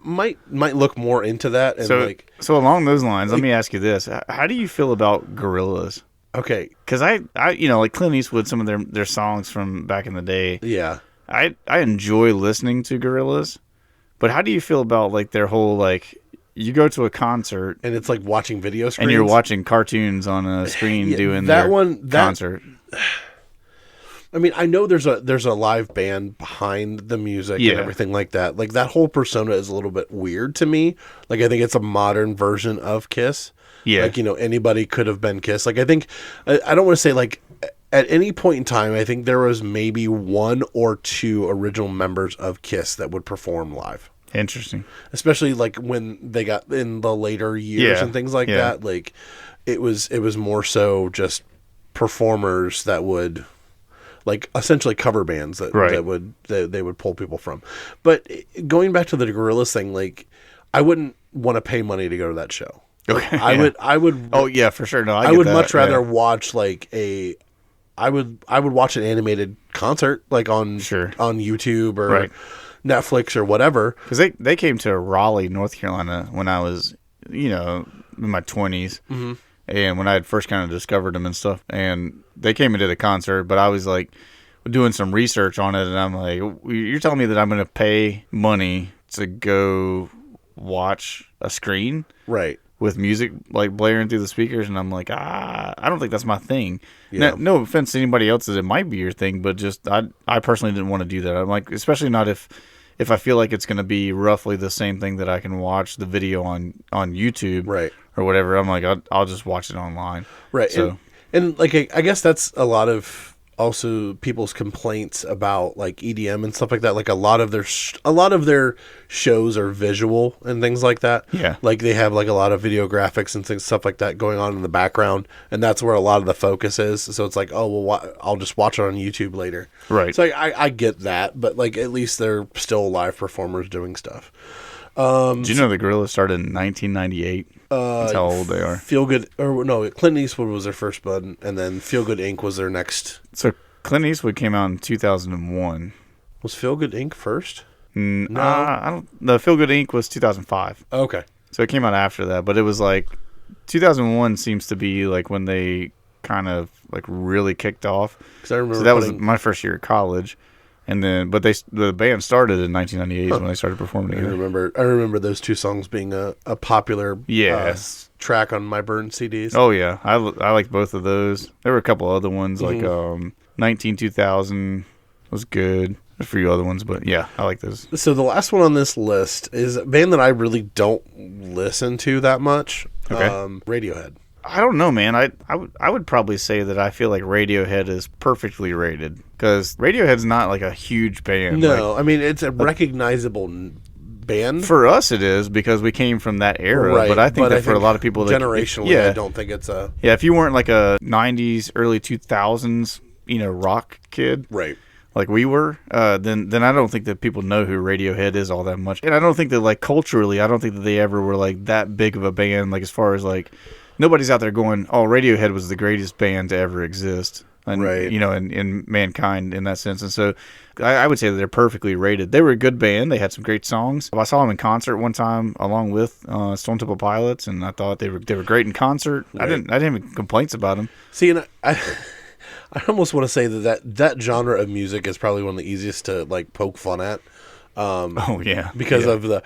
might look more into that. And
so along those lines, let me ask you this. How do you feel about Gorillaz?
Okay.
Because I like Clint Eastwood, some of their songs from back in the day.
Yeah.
I enjoy listening to Gorillaz, but how do you feel about like their whole like you go to a concert
and it's like watching video screens
and you're watching cartoons on a screen doing that concert?
I mean, I know there's a live band behind the music and everything like that. Like that whole persona is a little bit weird to me. Like I think it's a modern version of Kiss.
Yeah.
Like, anybody could have been Kiss. Like I think I don't want to say like at any point in time, I think there was maybe one or two original members of Kiss that would perform live.
Interesting.
Especially like when they got in the later years and things like that. Like it was more so just performers that would like essentially cover bands that they would pull people from. But going back to the Gorillaz thing, like I wouldn't want to pay money to go to that show.
Okay.
I would.
Oh yeah, for sure. No,
I would much rather watch like I would watch an animated concert like on YouTube or Netflix or whatever.
Because they came to Raleigh, North Carolina when I was in my 20s. Mm-hmm. And when I had first kind of discovered them and stuff, and they came and did a concert, but I was like doing some research on it, and I'm like, you're telling me that I'm going to pay money to go watch a screen?
Right.
With music like blaring through the speakers, and I'm like, I don't think that's my thing.
Yeah.
No offense to anybody else's, it might be your thing, but just I personally didn't want to do that. I'm like, especially not if I feel like it's going to be roughly the same thing that I can watch the video on YouTube,
right,
or whatever. I'm like, I'll just watch it online,
right.
So
and like I guess that's a lot of also people's complaints about like EDM and stuff like that. Like a lot of their shows are visual and things like that.
Yeah,
like they have like a lot of video graphics and stuff like that going on in the background, and that's where a lot of the focus is. So it's like, oh well, I'll just watch it on YouTube later.
Right.
So I get that, but like at least they're still live performers doing stuff.
Do you know the Gorillaz started in 1998? That's how old they are.
Clint Eastwood was their first bud, and then Feel Good Inc. was their next.
So Clint Eastwood came out in 2001.
Was Feel Good Inc. first?
No, I don't. The Feel Good Inc. was 2005.
Okay,
so it came out after that, but it was like 2001 seems to be like when they kind of like really kicked off.
Because I remember
so that was my first year of college. And then, but the band started in 1998 when they started performing together.
I remember those two songs being a popular track on my burned CDs.
Oh yeah, I liked both of those. There were a couple other ones like 19 2000 was good. a few other ones, but yeah, I like those.
So the last one on this list is a band that I really don't listen to that much.
Okay.
Radiohead.
I don't know, man. I would probably say that I feel like Radiohead is perfectly rated because Radiohead's not like a huge band.
No, I mean it's a recognizable band.
For us, it is because we came from that era.
Right,
but I think that for a lot of people,
generationally, I don't think it's a
If you weren't like a '90s, early 2000s, rock kid,
right.
Like we were, then I don't think that people know who Radiohead is all that much, and I don't think that like culturally, I don't think that they ever were like that big of a band. Like as far as like, nobody's out there going, "Oh, Radiohead was the greatest band to ever exist," and,
right?
In mankind in that sense. And so, I would say that they're perfectly rated. They were a good band. They had some great songs. I saw them in concert one time along with Stone Temple Pilots, and I thought they were great in concert. Right. I didn't have any complaints about them.
See, and I almost want to say that genre of music is probably one of the easiest to like poke fun at. Because of the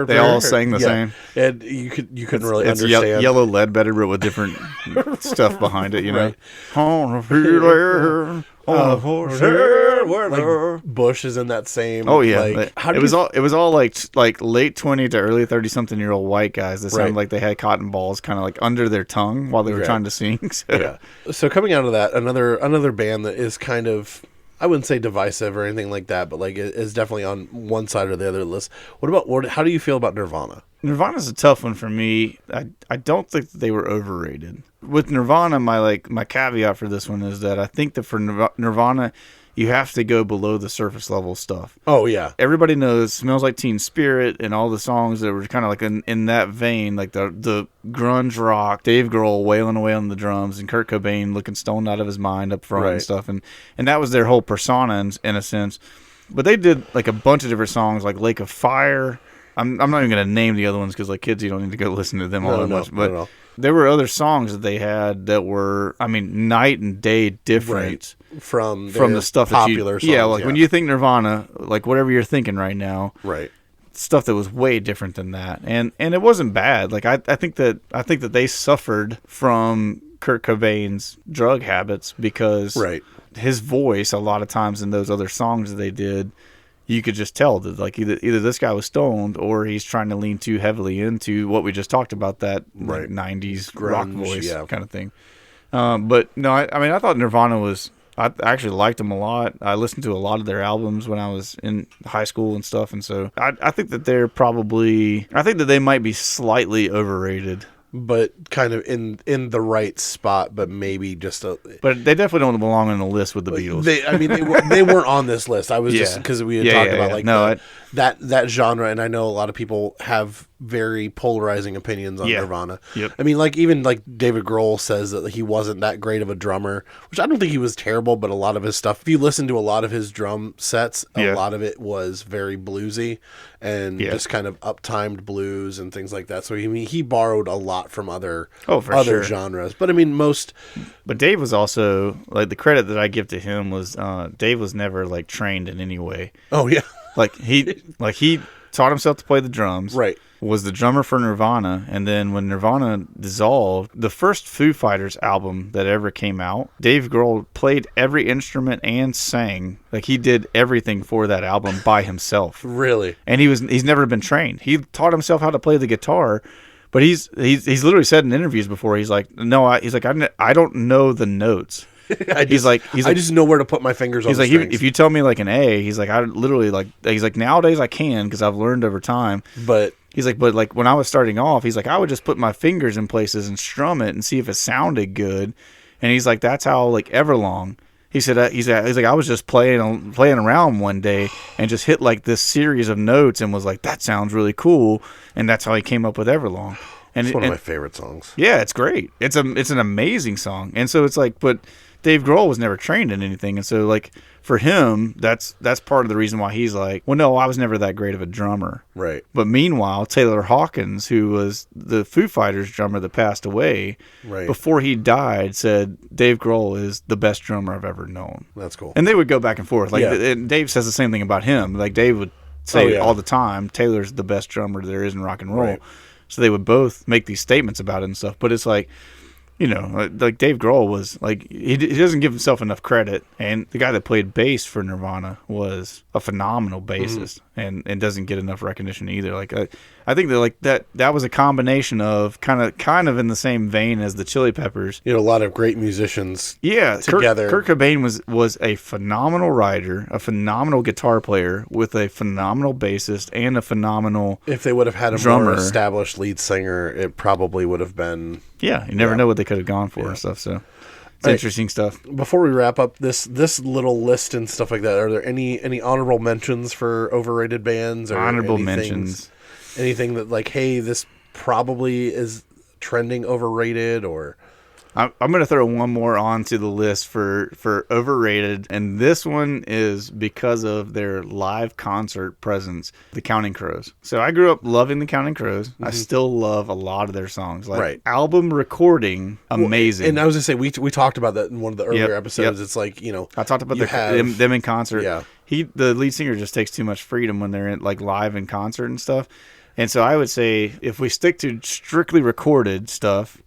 they all sang the same,
and you couldn't really understand.
Yellow Ledbetter, but with different stuff behind it,
Right. Like Bush is in that same.
Oh yeah,
like,
it was all like late 20 to early 30-something-year-old white guys that sounded like they had cotton balls kind of like under their tongue while they were trying to sing.
So coming out of that, another band that is kind of, I wouldn't say divisive or anything like that, but like it is definitely on one side or the other of the list. How do you feel about Nirvana?
Nirvana's a tough one for me. I don't think that they were overrated. With Nirvana, my caveat for this one is that I think that for Nirvana, you have to go below the surface level stuff.
Oh yeah,
everybody knows "Smells Like Teen Spirit" and all the songs that were kind of like in that vein, like the grunge rock, Dave Grohl wailing away on the drums, and Kurt Cobain looking stoned out of his mind up front and stuff, and that was their whole persona in a sense. But they did like a bunch of different songs, like "Lake of Fire." I'm not even going to name the other ones because like kids, you don't need to go listen to them all that much. But there were other songs that they had that were, I mean, night and day different
from
the stuff
popular
that
songs.
When you think Nirvana, like whatever you're thinking right now,
right?
Stuff that was way different than that, and it wasn't bad. Like I think that they suffered from Kurt Cobain's drug habits because his voice a lot of times in those other songs that they did, you could just tell that like either this guy was stoned or he's trying to lean too heavily into what we just talked about, that like 90s grunge, rock voice kind of thing. But no, I mean I thought Nirvana was, I actually liked them a lot. I listened to a lot of their albums when I was in high school and stuff, and so I think that they might be slightly overrated.
But kind of in the right spot, but maybe just a.
But they definitely don't belong on the list with the Beatles.
They weren't on this list. I was just because we had talked about that genre, and I know a lot of people have very polarizing opinions on Nirvana.
Yep.
I mean, even David Grohl says that he wasn't that great of a drummer, which I don't think he was terrible, but a lot of his stuff, if you listen to a lot of his drum sets, a lot of it was very bluesy and just kind of up-timed blues and things like that. So he borrowed a lot from other genres. But I mean,
But Dave was also, like, the credit that I give to him was Dave was never like trained in any way.
Oh yeah.
He taught himself to play the drums.
Right.
Was the drummer for Nirvana, and then when Nirvana dissolved, the first Foo Fighters album that ever came out, Dave Grohl played every instrument and sang. Like he did everything for that album by himself.
Really?
And he's never been trained. He taught himself how to play the guitar, but he's literally said in interviews before, he's like, no, I don't know the notes. I
just know where to put my fingers on the strings.
If you tell me like an A, he's like, I literally he's like, nowadays I can because I've learned over time.
But
he's like, but like when I was starting off, he's like, I would just put my fingers in places and strum it and see if it sounded good. And he's like, that's how like Everlong. He said, he's like, I was just playing around one day and just hit like this series of notes and was like, that sounds really cool. And that's how he came up with Everlong. And
it's one of my favorite songs.
Yeah, it's great. It's an amazing song. And so it's like, but Dave Grohl was never trained in anything, and so like for him, that's part of the reason why he's like, well, no, I was never that great of a drummer.
Right.
But meanwhile, Taylor Hawkins, who was the Foo Fighters drummer that passed away, before he died, said Dave Grohl is the best drummer I've ever known.
That's cool.
And they would go back and forth. And Dave says the same thing about him. Like Dave would say all the time, Taylor's the best drummer there is in rock and roll. Right. So they would both make these statements about it and stuff. But it's like, you know, like Dave Grohl was like, he doesn't give himself enough credit. And the guy that played bass for Nirvana was a phenomenal bassist and doesn't get enough recognition either. Like, I think that like that was a combination of kind of in the same vein as the Chili Peppers.
You know, a lot of great musicians together.
Kurt Cobain was a phenomenal writer, a phenomenal guitar player with a phenomenal bassist and a phenomenal
If they would have had a
drummer.
more established lead singer, it probably would have been...
Yeah, you never know what they could have gone for and stuff. So it's interesting stuff.
Before we wrap up this little list and stuff like that, are there any honorable mentions for overrated bands? Or
Honorable mentions.
Anything that like, hey, this probably is trending overrated, or...
I'm going to throw one more onto the list for overrated, and this one is because of their live concert presence, the Counting Crows. So I grew up loving the Counting Crows. I still love a lot of their songs. Like album recording, amazing.
And I was going to say, we talked about that in one of the earlier episodes. It's like, you know...
I talked about them in concert.
Yeah.
The lead singer just takes too much freedom when they're in, like live in concert and stuff. And so I would say if we stick to strictly recorded stuff,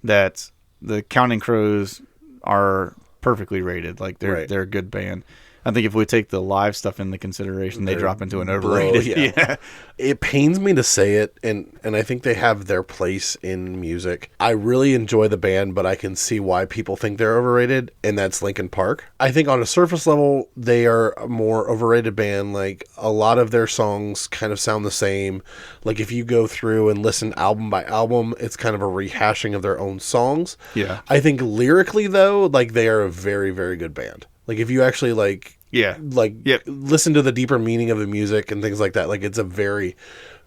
that the Counting Crows are perfectly rated. Like they're a good band. I think if we take the live stuff into consideration, they drop into an overrated. Yeah.
It pains me to say it, and I think they have their place in music. I really enjoy the band, but I can see why people think they're overrated, and that's Linkin Park. I think on a surface level, they are a more overrated band. Like, a lot of their songs kind of sound the same. Like, if you go through and listen album by album, it's kind of a rehashing of their own songs.
Yeah.
I think lyrically, though, like, they are a very, very good band. Like, if you actually, listen to the deeper meaning of the music and things like that, like, it's a very,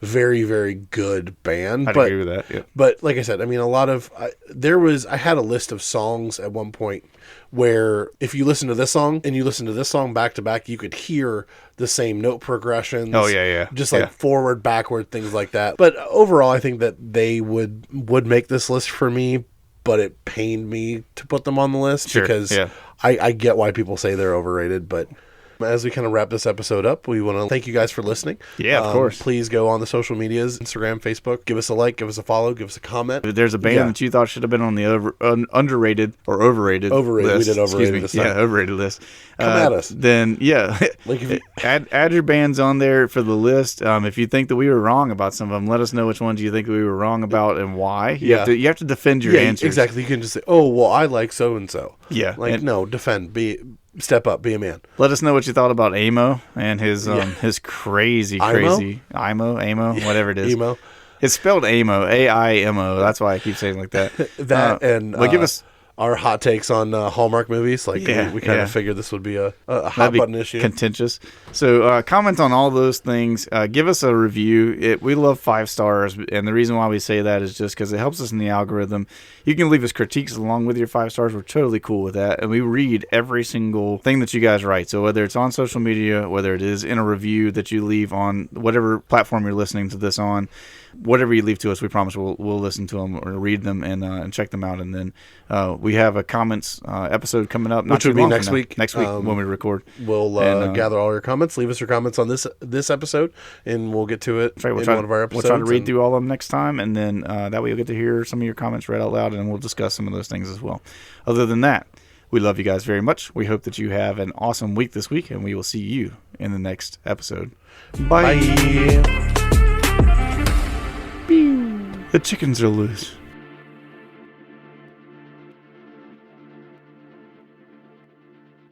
very, very good band.
I'd agree with that, yeah.
But, like I said, I mean, a lot of... I had a list of songs at one point where if you listen to this song and you listen to this song back to back, you could hear the same note progressions.
Oh, yeah.
Just like forward, backward, things like that. But overall, I think that they would make this list for me, but it pained me to put them on the list because I get why people say they're overrated. But as we kind of wrap this episode up, we want to thank you guys for listening.
Yeah, of course.
Please go on the social medias, Instagram, Facebook. Give us a like, give us a follow, give us a comment.
If there's a band that you thought should have been on the underrated or overrated
list.
We
did overrated this time.
Yeah, overrated list.
Come at us.
Then, like if you... add your bands on there for the list. If you think that we were wrong about some of them, let us know which ones you think we were wrong about and why. You have to defend your answers.
Exactly. You can just say, oh, well, I like so-and-so.
Yeah.
Like, no, defend. Step up, be a man.
Let us know what you thought about Aimo and his crazy Aimo, whatever it is.
Emo.
It's spelled Aimo, A-I-M-O. That's why I keep saying it like that.
But
give us
our hot takes on Hallmark movies. Like, we kind of figured this would be a hot button issue.
Contentious. So comment on all those things. Give us a review. We love 5 stars, and the reason why we say that is just because it helps us in the algorithm. You can leave us critiques along with your 5 stars. We're totally cool with that, and we read every single thing that you guys write. So whether it's on social media, whether it is in a review that you leave on whatever platform you're listening to this on, whatever you leave to us, we promise we'll listen to them or read them and check them out. And then we have a comments episode coming up,
which will be next week.
Next week when we record,
we'll gather all your comments. Leave us your comments on this episode, and we'll get to it in one of our episodes.
We'll try to read through all of them next time, and then that way you'll get to hear some of your comments read out loud, and we'll discuss some of those things as well. Other than that, we love you guys very much. We hope that you have an awesome week this week, and we will see you in the next episode.
Bye.
The chickens are loose.